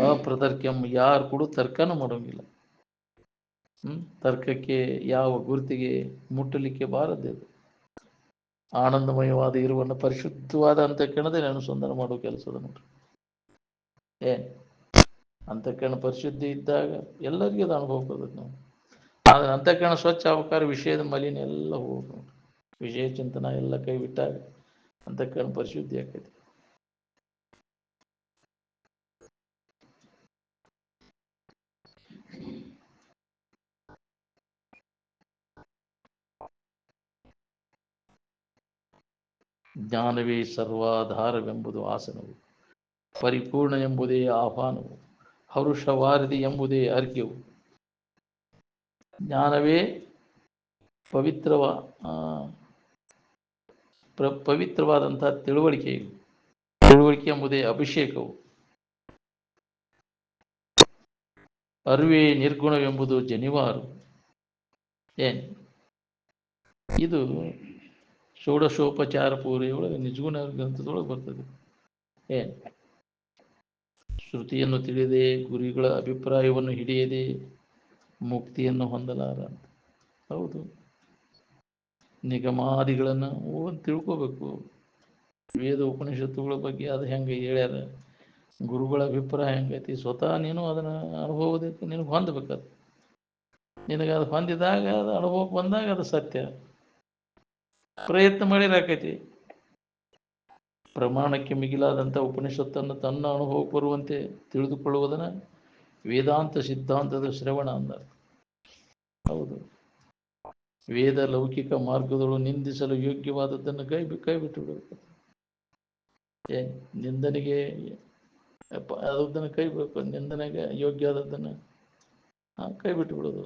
ಅಪ್ರತರ್ಕ್ಯಂ, ಯಾರು ಕೂಡ ತರ್ಕನೂ ಮಾಡೋಂಗಿಲ್ಲ. ತರ್ಕಕ್ಕೆ ಯಾವ ಗುರುತಿಗೆ ಮುಟ್ಟಲಿಕ್ಕೆ ಬಾರದ್ದು. ಆನಂದಮಯವಾದ ಇರುವನ್ನು ಪರಿಶುದ್ಧವಾದ ಅಂತಃಕರಣದಲ್ಲಿ ಅನುಸಂಧಾನ ಮಾಡುವ ಕೆಲಸದ ನೋಡ್ರಿ. ಏನು ಅಂತಃಕರಣ ಪರಿಶುದ್ಧಿ ಇದ್ದಾಗ ಎಲ್ಲರಿಗೂ ಅದು ಅನುಭವ ಬರ್ತದೆ. ನಾವು ಆದರೆ ಅಂತಃಕರಣ ಸ್ವಚ್ಛ ಆಗ್ಬೇಕಾದ್ರೆ ವಿಷಯದ ಮಲಿನ ಎಲ್ಲ ಹೋಗ್ಬೇಕು ನೋಡ್ರಿ. ವಿಷಯ ಚಿಂತನ ಎಲ್ಲ ಕೈ ಬಿಟ್ಟಾಗ ಅಂತಃಕರಣ ಪರಿಶುದ್ಧಿ ಆಗ್ತೈತಿ. ಜ್ಞಾನವೇ ಸರ್ವಾಧಾರವೆಂಬುದು ಆಸನವು, ಪರಿಪೂರ್ಣ ಎಂಬುದೇ ಆಹ್ವಾನವು, ಹರುಷವಾರಧಿ ಎಂಬುದೇ ಅರ್ಘ್ಯವು. ಜ್ಞಾನವೇ ಪವಿತ್ರವಾದಂಥ ತಿಳುವಳಿಕೆಯು. ತಿಳುವಳಿಕೆ ಎಂಬುದೇ ಅಭಿಷೇಕವು. ಅರಿವೇ ನಿರ್ಗುಣವೆಂಬುದು ಜನಿವಾರು. ಏನು ಇದು ಷೋಡಶೋಪಚಾರ ಪೂರೆಯೊಳಗೆ ನಿಜಗುಣ ಗ್ರಂಥದೊಳಗೆ ಬರ್ತದೆ. ಏನು ಶ್ರುತಿಯನ್ನು ತಿಳಿದೇ ಗುರುಗಳ ಅಭಿಪ್ರಾಯವನ್ನು ಹಿಡಿಯದೆ ಮುಕ್ತಿಯನ್ನು ಹೊಂದಲಾರ. ಹೌದು, ನಿಗಮಾದಿಗಳನ್ನು ತಿಳ್ಕೋಬೇಕು. ವೇದ ಉಪನಿಷತ್ತುಗಳ ಬಗ್ಗೆ ಅದು ಹೆಂಗೆ ಹೇಳ್ಯಾರ, ಗುರುಗಳ ಅಭಿಪ್ರಾಯ ಹೆಂಗೈತಿ, ಸ್ವತಃ ನೀನು ಅದನ್ನು ಅನುಭವದಕ್ಕೆ ನಿನಗೆ ಹೊಂದಬೇಕದು. ನಿನಗೆ ಅದು ಹೊಂದಿದಾಗ, ಅದು ಅನುಭವಕ್ಕೆ ಬಂದಾಗ ಅದು ಸತ್ಯ. ಪ್ರಯತ್ನ ಮಾಡಿರಾಕೈತಿ. ಪ್ರಮಾಣಕ್ಕೆ ಮಿಗಿಲಾದಂಥ ಉಪನಿಷತ್ತನ್ನು ತನ್ನ ಅನುಭವಕ್ಕೆ ಬರುವಂತೆ ತಿಳಿದುಕೊಳ್ಳುವುದನ್ನು ವೇದಾಂತ ಸಿದ್ಧಾಂತದ ಶ್ರವಣ ಅಂದರು. ಹೌದು, ವೇದ ಲೌಕಿಕ ಮಾರ್ಗದಳು ನಿಂದಿಸಲು ಯೋಗ್ಯವಾದದ್ದನ್ನು ಕೈ ಬಿಟ್ಟು ಬಿಡಬೇಕು. ನಿಂದನೆಗೆ ಅದನ್ನು ಕೈ ಬಿಡಬೇಕು, ನಿಂದನೆಗೆ ಯೋಗ್ಯ ಆದದ್ದನ್ನು ಕೈ ಬಿಟ್ಟು ಬಿಡೋದು.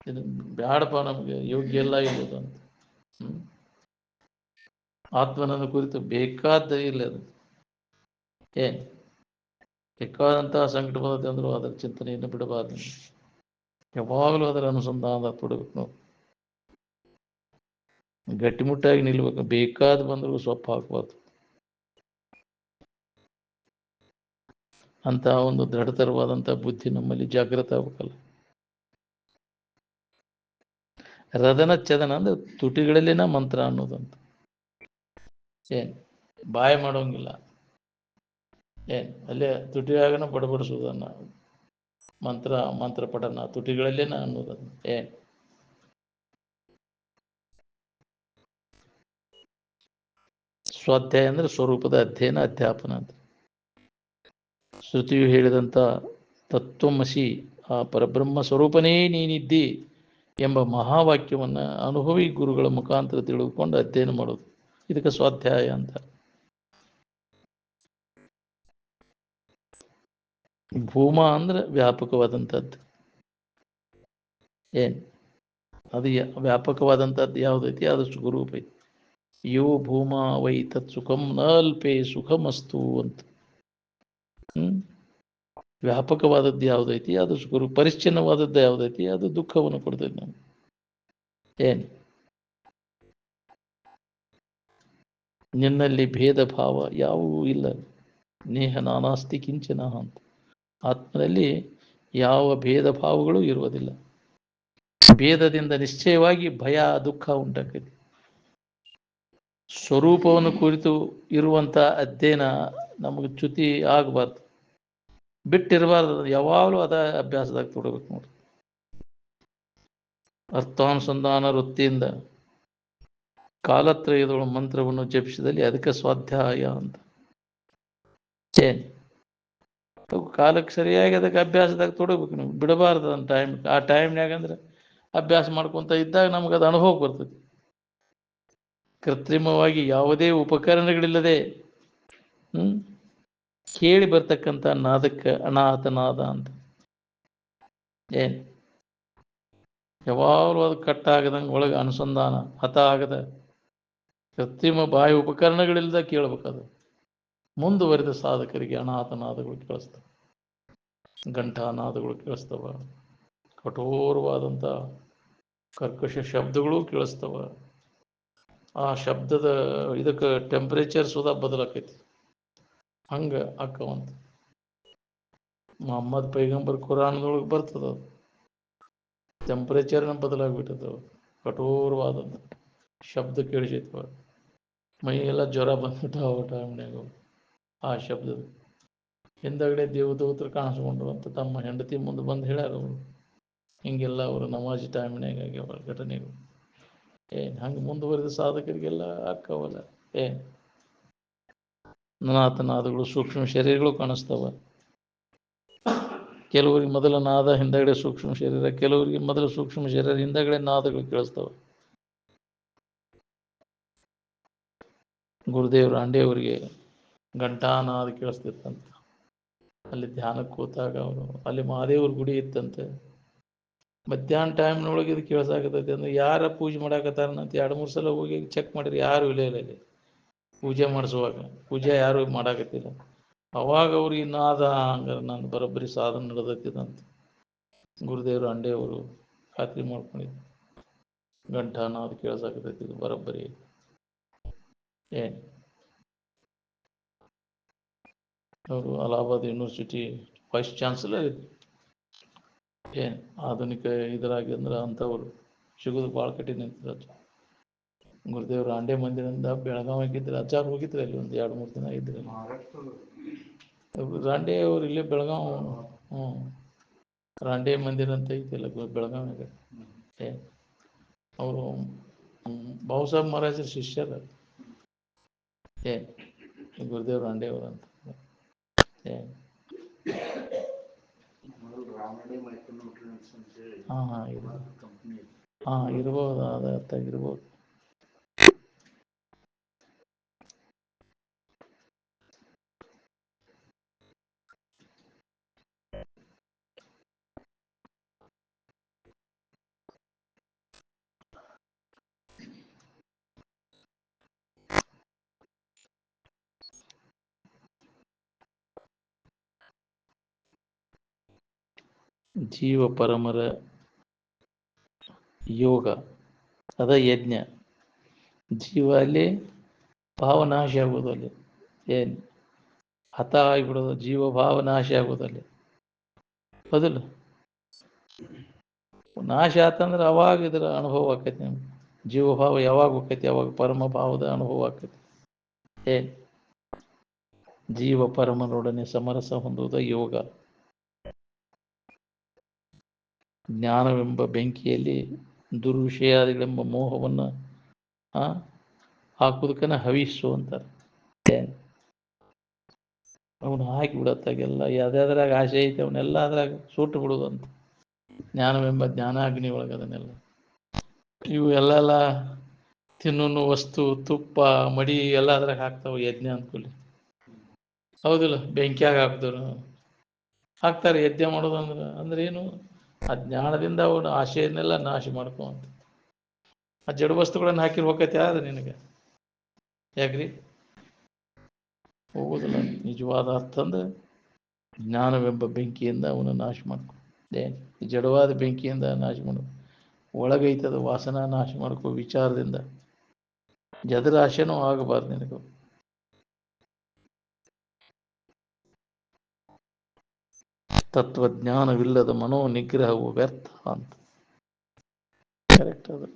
ಇದು ಬ್ಯಾಡಪ್ಪ, ನಮಗೆ ಯೋಗ್ಯ ಎಲ್ಲ ಇಲ್ಲದು ಅಂತ. ಆತ್ಮನನ್ನು ಕುರಿತು ಬೇಕಾದ ಇಲ್ಲ, ಅದು ಬೇಕಾದಂತಹ ಸಂಕಟ ಬರುತ್ತೆ ಅಂದರೂ ಅದರ ಚಿಂತನೆಯನ್ನು ಬಿಡಬಾರ್ದು. ಯಾವಾಗಲೂ ಅದರ ಅನುಸಂಧಾನ ತೊಡಬೇಕು. ನಾವು ಗಟ್ಟಿಮುಟ್ಟಾಗಿ ನಿಲ್ಬೇಕು. ಬೇಕಾದ ಬಂದರೂ ಸೊಪ್ಪು ಹಾಕಬಾರ್ದು. ಅಂತಹ ಒಂದು ದೃಢತರವಾದಂಥ ಬುದ್ಧಿ ನಮ್ಮಲ್ಲಿ ಜಾಗೃತ ಆಗಬೇಕಲ್ಲ. ರದನ ಚದನ ಅಂದ್ರೆ ತುಟಿಗಳಲ್ಲಿನ ಮಂತ್ರ ಅನ್ನೋದಂತ. ಬಾಯಿ ಮಾಡೋಂಗಿಲ್ಲ. ಅಲ್ಲೇ ತುಟಿಯಾಗನ ಬಡಬಡಿಸೋದನ್ನ, ಮಂತ್ರ ಪಠನ ತುಟಿಗಳಲ್ಲೇನ ಅನ್ನೋದನ್ನ. ಸ್ವಾಧ್ಯಾಯ ಅಂದ್ರೆ ಸ್ವರೂಪದ ಅಧ್ಯಯನ, ಅಧ್ಯಾಪನ ಅಂತ. ಶ್ರುತಿಯು ಹೇಳಿದಂಥ ತತ್ವಮಸಿ, ಆ ಪರಬ್ರಹ್ಮ ಸ್ವರೂಪನೇ ನೀನಿದ್ದಿ ಎಂಬ ಮಹಾವಾಕ್ಯವನ್ನು ಅನುಭವಿ ಗುರುಗಳ ಮುಖಾಂತರ ತಿಳಿದುಕೊಂಡು ಅಧ್ಯಯನ ಮಾಡೋದು, ಇದಕ್ಕೆ ಸ್ವಾಧ್ಯಾಯ ಅಂತ. ಭೂಮಾ ಅಂದ್ರೆ ವ್ಯಾಪಕವಾದಂಥದ್ದು. ಅದು ವ್ಯಾಪಕವಾದಂಥದ್ದು ಯಾವುದೈತಿ ಆದಷ್ಟು ಗುರೂಪ ಐತಿ. ಯೋ ಭೂಮಾ ವೈ ತತ್ ಸುಖಂ ನಲ್ಪೆ ಸುಖಮಸ್ತು ಅಂತ. ವ್ಯಾಪಕವಾದದ್ದು ಯಾವುದೈತಿ ಅದು ಗುರು, ಪರಿಚ್ಛಿನ್ನವಾದದ್ದು ಯಾವುದೈತಿ ಅದು ದುಃಖವನ್ನು ಕೊಡ್ತೈತಿ ನಮ್ಗೆ. ನಿನ್ನಲ್ಲಿ ಭೇದ ಭಾವ ಯಾವುವೂ ಇಲ್ಲ. ನೇಹ ನಾನಾಸ್ತಿ ಕಿಂಚನ ಅಂತ. ಆತ್ಮದಲ್ಲಿ ಯಾವ ಭೇದ ಭಾವಗಳು ಇರುವುದಿಲ್ಲ. ಭೇದದಿಂದ ನಿಶ್ಚಯವಾಗಿ ಭಯ ದುಃಖ ಉಂಟಾಗ್ತೈತಿ. ಸ್ವರೂಪವನ್ನು ಕುರಿತು ಇರುವಂಥ ಅಧ್ಯಯನ ನಮಗೆ ಚ್ಯುತಿ ಆಗಬಾರ್ದು, ಬಿಟ್ಟಿರಬಾರ್ದು. ಯಾವಾಗಲೂ ಅದ ಅಭ್ಯಾಸದಾಗ ತೊಡಬೇಕು ನೋಡಿ. ಅರ್ಥಾನುಸಂಧಾನ ವೃತ್ತಿಯಿಂದ ಕಾಲತ್ರಯದೊಳ ಮಂತ್ರವನ್ನು ಜಪಿಸಿದಲ್ಲಿ ಅದಕ್ಕೆ ಸ್ವಾಧ್ಯಾಯ ಅಂತ. ಕಾಲಕ್ಕೆ ಸರಿಯಾಗಿ ಅದಕ್ಕೆ ಅಭ್ಯಾಸದಾಗ ತೊಡಬೇಕು ನೀವು, ಬಿಡಬಾರ್ದು ಅದನ್ನ ಆ ಟೈಮ್ನಾಗ. ಅಂದ್ರೆ ಅಭ್ಯಾಸ ಮಾಡ್ಕೊತ ಇದ್ದಾಗ ನಮ್ಗೆ ಅದು ಅನುಭವ ಬರ್ತದೆ. ಕೃತ್ರಿಮವಾಗಿ ಯಾವುದೇ ಉಪಕರಣಗಳಿಲ್ಲದೆ ಕೇಳಿ ಬರ್ತಕ್ಕಂಥ ನಾದಕ್ಕೆ ಅನಾಥನಾದ ಅಂತ. ಯಾವಾಗಲೂ ಅದು ಕಟ್ಟಾಗದಂಗೆ ಒಳಗೆ ಅನುಸಂಧಾನ ಹತ ಆಗದ ಕೃತ್ರಿಮ ಬಾಹ್ಯ ಉಪಕರಣಗಳಿಲ್ಲದ ಕೇಳಬೇಕದು. ಮುಂದುವರಿದ ಸಾಧಕರಿಗೆ ಅನಾಥನಾದಗಳು ಕೇಳಿಸ್ತವೆ, ಘಂಟಾನಾದಗಳು ಕೇಳಿಸ್ತವ, ಕಠೋರವಾದಂಥ ಕರ್ಕಶ ಶಬ್ದಗಳು ಕೇಳಿಸ್ತವ. ಆ ಶಬ್ದದ ಇದಕ್ಕೆ ಟೆಂಪ್ರೇಚರ್ ಸುಧಾ ಬದಲಾಕೈತಿ. ಹಂಗೆ ಅಕ್ಕವಂತ ಮೊಹಮ್ಮದ್ ಪೈಗಂಬರ್ ಕುರಾನದೊಳಗೆ ಬರ್ತದ, ಅದು ಟೆಂಪ್ರೇಚರ್ನ ಬದಲಾಗ್ಬಿಟ್ಟದ. ಕಠೋರವಾದದ್ದು ಶಬ್ದ ಕೇಳಿಸಿತ್ವ, ಮೈಯೆಲ್ಲ ಜ್ವರ ಬಂದ್ಬಿಟ್ಟಾವ ಟೈಮ್ನಾಗ ಆ ಶಬ್ದದ. ಹಿಂದಗಡೆ ದೇವದೂತರು ಕಾಣಿಸ್ಕೊಂಡ್ರು ಅಂತ ತಮ್ಮ ಹೆಂಡತಿ ಮುಂದೆ ಬಂದು ಹೇಳ್ಯಾರ ಅವರು. ಹಿಂಗೆಲ್ಲ ಅವರು ನಮಾಜಿ ಟೈಮ್ನಾಗ ಆಗ್ಯಾವ ಘಟನೆಗಳು. ಹಂಗೆ ಮುಂದುವರಿದ ಸಾಧಕರಿಗೆಲ್ಲ ಅಕ್ಕವಲ್ಲ. ನಾಥನಾದಗಳು ಸೂಕ್ಷ್ಮ ಶರೀರಗಳು ಕಾಣಿಸ್ತವ. ಕೆಲವರಿಗೆ ಮೊದಲ ನಾದ ಹಿಂದಗಡೆ ಸೂಕ್ಷ್ಮ ಶರೀರ, ಕೆಲವರಿಗೆ ಮೊದಲ ಸೂಕ್ಷ್ಮ ಶರೀರ ಹಿಂದಗಡೆ ನಾದಗಳು ಕೇಳಿಸ್ತವ. ಗುರುದೇವ್ರ ಅಂಡೆಯವರಿಗೆ ಘಂಟಾನಾದ ಕೇಳಿಸ್ತಿತ್ತಂತ. ಅಲ್ಲಿ ಧ್ಯಾನಕ್ಕೆ ಕೂತಾಗ ಅವರು, ಅಲ್ಲಿ ಮಹಾದೇವ್ರ ಗುಡಿ ಇತ್ತಂತೆ. ಮಧ್ಯಾಹ್ನ ಟೈಮ್ನೊಳಗೆ ಇದು ಕೇಳಿಸಾಕತೈತಿ ಅಂದ್ರೆ ಯಾರ ಪೂಜೆ ಮಾಡಾಕತ್ತಾರಂತ 2-3 ಸಲ ಹೋಗಿ ಚೆಕ್ ಮಾಡಿರಿ, ಯಾರು ಇಲ್ಲ ಇಲ್ಲಿ ಪೂಜೆ ಮಾಡಿಸುವಾಗ. ಪೂಜೆ ಯಾರು ಮಾಡಾಕತ್ತಿಲ್ಲ. ಅವಾಗ ಅವ್ರಿಗೆ ನಾದ ಹಂಗಾರೆ ನಾನು ಬರೋಬ್ಬರಿ ಸಾಧನೆ ನಡೆದತ್ತಿದಂತ ಗುರುದೇವರು ಅಂಡೆಯವರು ಖಾತ್ರಿ ಮಾಡ್ಕೊಂಡಿದ್ದು. ಘಂಟಾನಾದ ಕೇಳಿಸಾಕತೈತಿ, ಇದು ಬರೋಬ್ಬರಿ. ಅವರು ಅಲಹಾಬಾದ್ ಯೂನಿವರ್ಸಿಟಿ ವೈಸ್ ಚಾನ್ಸಲರ್ ಇದ್ರು. ಏನು ಆಧುನಿಕ ಇದರಾಗಿ ಅಂದ್ರೆ ಅಂಥವ್ರು ಸಿಗೋದು ಭಾಳ ಕಠಿಣ ಇರ್ತದೆ. ಗುರುದೇವ್ ರಾಂಡೆ ಮಂದಿರಿಂದ ಬೆಳಗಾವಿಗಿದ್ರೆ ಅಚಾರ್ ಹೋಗಿದ್ರೆ ಅಲ್ಲಿ ಒಂದು 2-3 ದಿನ ಇದ್ರೆ. ರಾಂಡೆ ಅವ್ರು ಇಲ್ಲೇ ಬೆಳಗಾವ್. ಹ್ಞೂ ರಾಂಡೆ ಮಂದಿರ ಅಂತ ಐತಿಲ್ಲ ಬೆಳಗಾವಿಯಾಗ. ಅವರು ಬಾಬಾ ಸಾಹೇಬ್ ಮಹಾರಾಜರ ಶಿಷ್ಯರ ಗುರುದೇವ್ ರಾಂಡೆ ಅವರು ಅಂತ. ಹಾಂ ಹಾಂ ಇರ್ಬೋದು, ಅದು ಅರ್ಥ ಆಗಿರ್ಬೋದು. ಜೀವ ಪರಮರ ಯೋಗ ಅದ ಯಜ್ಞ. ಜೀವ ಅಲ್ಲಿ ಭಾವನಾಶ ಆಗೋದಲ್ಲಿ ಏನು ಹತ ಆಗಿಬಿಡೋದು, ಜೀವ ಭಾವ ನಾಶ ಆಗೋದಲ್ಲಿ ಹೌದಿಲ್ಲ. ನಾಶ ಆತಂದ್ರೆ ಅವಾಗ ಇದರ ಅನುಭವ ಆಕೈತಿ ನಿಮ್ಗೆ. ಜೀವಭಾವ ಯಾವಾಗ ಹೋಗ್ತೈತಿ ಅವಾಗ ಪರಮ ಭಾವದ ಅನುಭವ ಆಕೈತಿ. ಏನು ಜೀವ ಪರಮನೊಡನೆ ಸಮರಸ ಹೊಂದುವುದು ಯೋಗ. ಜ್ಞಾನವೆಂಬ ಬೆಂಕಿಯಲ್ಲಿ ದುರ್ವಿಷಯಾದಿಗಳೆಂಬ ಮೋಹವನ್ನು ಹಾಕುದಕ್ಕನ ಹವಿಸ್ಸು ಅಂತಾರೆ. ಅವನು ಹಾಕಿ ಬಿಡತ್ತಾಗೆಲ್ಲ ಯಾವ್ದಾದ್ರಾಗ ಆಸೆ ಐತೆ ಅವನ್ನೆಲ್ಲ ಅದ್ರಾಗ ಸುಟ್ಟು ಬಿಡುವುದು ಅಂತ. ಜ್ಞಾನವೆಂಬ ಜ್ಞಾನಾಗ್ನಿ ಒಳಗೆ ಅದನ್ನೆಲ್ಲ ಇವು ಎಲ್ಲ ತಿನ್ನೋನು ವಸ್ತು ತುಪ್ಪ ಮಡಿ ಎಲ್ಲ ಅದ್ರಾಗ ಹಾಕ್ತಾವೆ ಯಜ್ಞ ಅಂದ್ಕೊಳ್ಳಿ. ಹೌದಿಲ್ಲ, ಬೆಂಕಿಯಾಗ ಹಾಕ್ತಾರೆ ಯಜ್ಞ ಮಾಡೋದು ಅಂದ್ರೆ ಏನು, ಆ ಜ್ಞಾನದಿಂದ ಅವನು ಆಶೆಯನ್ನೆಲ್ಲ ನಾಶ ಮಾಡ್ಕೊಂತ. ಆ ಜಡ ವಸ್ತುಗಳನ್ನು ಹಾಕಿರ್ಬೇಕೈತೆ ಅದು ನಿನಗೆ ಯಾಕ್ರಿ ಹೋಗೋದಿಲ್ಲ. ನಿಜವಾದ ಅರ್ಥ ಅಂದ್ರೆ ಜ್ಞಾನವೆಂಬ ಬೆಂಕಿಯಿಂದ ಅವನು ನಾಶ ಮಾಡ್ಕೊ. ಜಡವಾದ ಬೆಂಕಿಯಿಂದ ನಾಶ ಮಾಡು. ಒಳಗೈತದ ವಾಸನ ನಾಶ ಮಾಡ್ಕೋ ವಿಚಾರದಿಂದ. ಜದರ ಆಶೆನೂ ಆಗಬಾರ್ದು ನಿನಗೆ. ತತ್ವಜ್ಞಾನವಿಲ್ಲದ ಮನೋ ನಿಗ್ರಹವು ವ್ಯರ್ಥ ಅಂತ. ಕರೆಕ್ಟ್ ಅದು.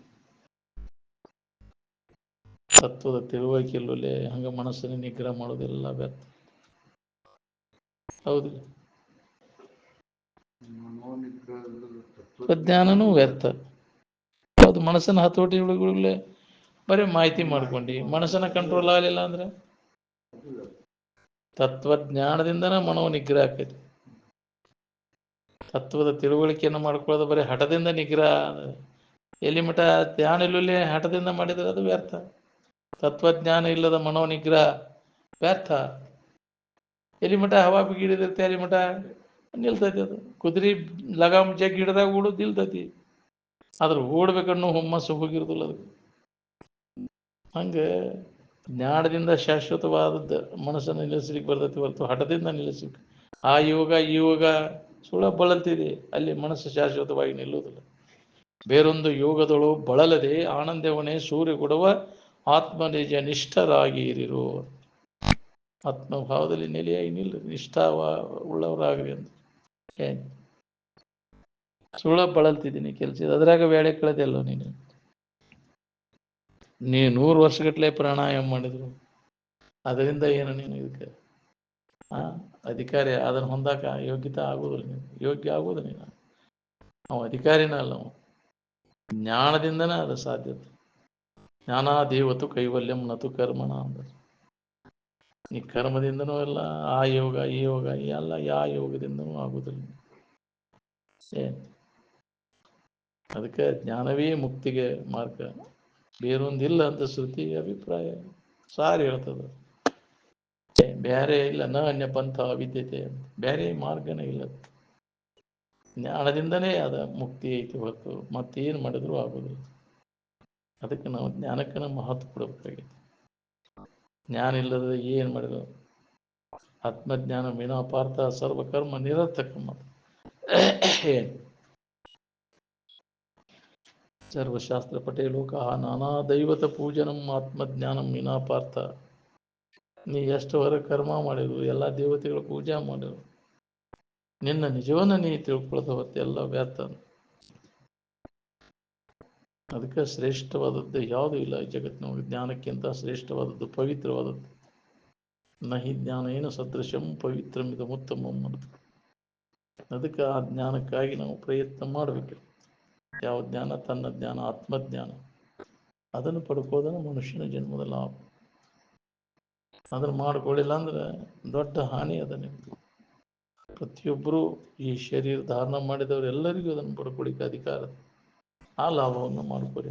ತತ್ವದ ತಿಳುವಳಿಕೆಯಲ್ಲೇ ಹಂಗ ಮನಸ್ಸನ್ನು ನಿಗ್ರಹ ಮಾಡೋದೆಲ್ಲ ವ್ಯರ್ಥ. ಹೌದಿಲ್ಲ, ತತ್ವಜ್ಞಾನನೂ ವ್ಯರ್ಥ. ಅದು ಮನಸ್ಸನ್ನು ಹತೋಟಿ ಒಳಗಳೇ ಬರೀ ಮಾಹಿತಿ ಮಾಡ್ಕೊಂಡು ಮನಸ್ಸನ್ನ ಕಂಟ್ರೋಲ್ ಆಗಲಿಲ್ಲ ಅಂದ್ರೆ ತತ್ವಜ್ಞಾನದಿಂದನೇ ಮನೋ ನಿಗ್ರಹ ಆಕೈತಿ. ತತ್ವದ ತಿಳುವಳಿಕೆಯನ್ನು ಮಾಡ್ಕೊಳ್ಳೋದು ಬರೀ ಹಠದಿಂದ ನಿಗ್ರಹ. ಎಲ್ಲಿ ಮಠ ಧ್ಯಾನ ಇಲ್ಲೇ ಹಠದಿಂದ ಮಾಡಿದರೆ ಅದು ವ್ಯರ್ಥ. ತತ್ವಜ್ಞಾನ ಇಲ್ಲದ ಮನೋ ನಿಗ್ರಹ ವ್ಯರ್ಥ. ಎಲ್ಲಿ ಮಠ ಹವಾ ಬಿಗಿಡಿದಿರ್ತೆ ಅಲ್ಲಿ ಮಠ ನಿಲ್ತೈತಿ. ಅದು ಕುದುರೆ ಲಗಾಮ್ ಜಗ್ ಹಿಡ್ದಾಗ ಓಡೋದು ನಿಲ್ತೈತಿ. ಆದ್ರೆ ಓಡ್ಬೇಕನ್ನೋ ಹುಮ್ಮಸ್ಸು ಹೋಗಿರೋದಿಲ್ಲ ಅದಕ್ಕೆ. ಹಂಗೆ ಜ್ಞಾನದಿಂದ ಶಾಶ್ವತವಾದದ್ದು ಮನಸ್ಸನ್ನು ನಿಲ್ಲಿಸ್ಲಿಕ್ಕೆ ಬರ್ತೈತಿ ಹೊರತು ಹಠದಿಂದ ನಿಲ್ಲಿಸ್ಲಿಕ್ಕೆ. ಆ ಯೋಗ ಈ ಯೋಗ ಸುಳ ಬಳಲ್ತಿದೆ, ಅಲ್ಲಿ ಮನಸ್ಸು ಶಾಶ್ವತವಾಗಿ ನಿಲ್ಲುವುದಿಲ್ಲ. ಬೇರೊಂದು ಯೋಗದಳು ಬಳಲದೆ ಆನಂದವನೇ ಸೂರ್ಯ ಕೊಡುವ ಆತ್ಮನಿಜ ನಿಷ್ಠರಾಗಿರಿರು. ಆತ್ಮಭಾವದಲ್ಲಿ ನೆಲೆಯಾಗಿ ನಿಲ್ರಿ, ನಿಷ್ಠಾವ ಉಳ್ಳವರಾಗ್ರಿ ಅಂತ. ಏನು ಸುಳ್ಳ ಬಳಲ್ತಿದ್ದೀನಿ ಕೆಲಸ, ಅದ್ರಾಗ ಬೇಳೆ ಕಳೆದೆಲ್ಲೋ ನೀನು 100 ವರ್ಷಗಟ್ಟಲೆ ಪ್ರಾಣಾಯಾಮ ಮಾಡಿದ್ರು ಅದರಿಂದ ಏನು ನೀನು ಇದಕ್ಕೆ ಅಧಿಕಾರಿ ಅದನ್ನು ಹೊಂದಾಕ ಯೋಗ್ಯತೆ ಆಗೋದಿಲ್ಲ. ನೀನು ಯೋಗ್ಯ ಆಗೋದು ನೀನು. ಅವ ಅಧಿಕಾರಿನ ಅಲ್ಲ, ಅವ ಜ್ಞಾನದಿಂದನೇ ಅದು ಸಾಧ್ಯತೆ. ಜ್ಞಾನಾದೇವತು ಕೈವಲ್ಯಂ ನತು ಕರ್ಮಣ ಅಂದ್ರೆ ನೀ ಕರ್ಮದಿಂದನೂ ಎಲ್ಲ ಆ ಯೋಗ ಈ ಯೋಗ ಎಲ್ಲ ಯಾವ ಯೋಗದಿಂದನೂ ಆಗುದಿಲ್ಲ. ಏನು ಅದಕ್ಕೆ ಜ್ಞಾನವೇ ಮುಕ್ತಿಗೆ ಮಾರ್ಗ, ಬೇರೊಂದಿಲ್ಲ ಅಂತ ಶ್ರುತಿ ಅಭಿಪ್ರಾಯ ಸಾರಿ ಹೇಳ್ತದೆ. ಬೇರೆ ಇಲ್ಲ, ನ ಅನ್ಯ ಪಂಥ ವಿದ್ಯತೆ ಅಂತ ಬೇರೆ ಮಾರ್ಗನೇ ಇಲ್ಲ. ಜ್ಞಾನದಿಂದನೇ ಅದ ಮುಕ್ತಿ ಐತಿ ಹೊರತು ಮತ್ತೇನು ಮಾಡಿದ್ರು ಆಗೋದಿಲ್ಲ. ಅದಕ್ಕೆ ನಾವು ಜ್ಞಾನಕ್ಕನ ಮಹತ್ವ ಕೊಡಬೇಕಾಗಿದೆ. ಜ್ಞಾನ ಇಲ್ಲದ ಏನು ಮಾಡಿದ್ರು ಆತ್ಮಜ್ಞಾನ ವಿನಾಪಾರ್ಥ ಸರ್ವಕರ್ಮ ನಿರರ್ಥಕ. ಸರ್ವಶಾಸ್ತ್ರ ಪಟೇ ಲೋಕ ನಾನಾ ದೈವತ ಪೂಜನಂ ಆತ್ಮಜ್ಞಾನಂ ವಿನಾಪಾರ್ಥ. ನೀ ಎಷ್ಟು ಹೊರ ಕರ್ಮ ಮಾಡಿರು, ಎಲ್ಲ ದೇವತೆಗಳ ಪೂಜೆ ಮಾಡಿರು, ನಿನ್ನ ನಿಜವನ್ನ ನೀ ತಿಳ್ಕೊಳ್ದ ಹೊತ್ತು ಎಲ್ಲ ವ್ಯರ್ಥ. ಅದಕ್ಕೆ ಶ್ರೇಷ್ಠವಾದದ್ದು ಯಾವುದೂ ಇಲ್ಲ ಈ ಜಗತ್ತಿನೊಳಗೆ. ಜ್ಞಾನಕ್ಕಿಂತ ಶ್ರೇಷ್ಠವಾದದ್ದು ಪವಿತ್ರವಾದದ್ದು. ನಹಿ ಜ್ಞಾನ ಏನು ಸದೃಶಂ ಪವಿತ್ರಮಿದ ಉತ್ತಮಂ ಅಂತ. ಅದಕ್ಕೆ ಆ ಜ್ಞಾನಕ್ಕಾಗಿ ನಾವು ಪ್ರಯತ್ನ ಮಾಡಬೇಕು. ಯಾವ ಜ್ಞಾನ? ತನ್ನ ಜ್ಞಾನ, ಆತ್ಮಜ್ಞಾನ. ಅದನ್ನು ಪಡ್ಕೋದನ್ನು ಮನುಷ್ಯನ ಜನ್ಮದ ಲಾಭ. ಅದನ್ನು ಮಾಡ್ಕೊಳ್ಳಿಲ್ಲ ಅಂದ್ರೆ ದೊಡ್ಡ ಹಾನಿ ಅದ ನಿಮ್ಗೆ. ಪ್ರತಿಯೊಬ್ಬರೂ ಈ ಶರೀರ ಧಾರಣ ಮಾಡಿದವರು ಎಲ್ಲರಿಗೂ ಅದನ್ನು ಪಡ್ಕೊಳ್ಳಿಕ್ಕೆ ಅಧಿಕಾರ. ಆ ಲಾಭವನ್ನು ಮಾಡ್ಕೊಡಿ.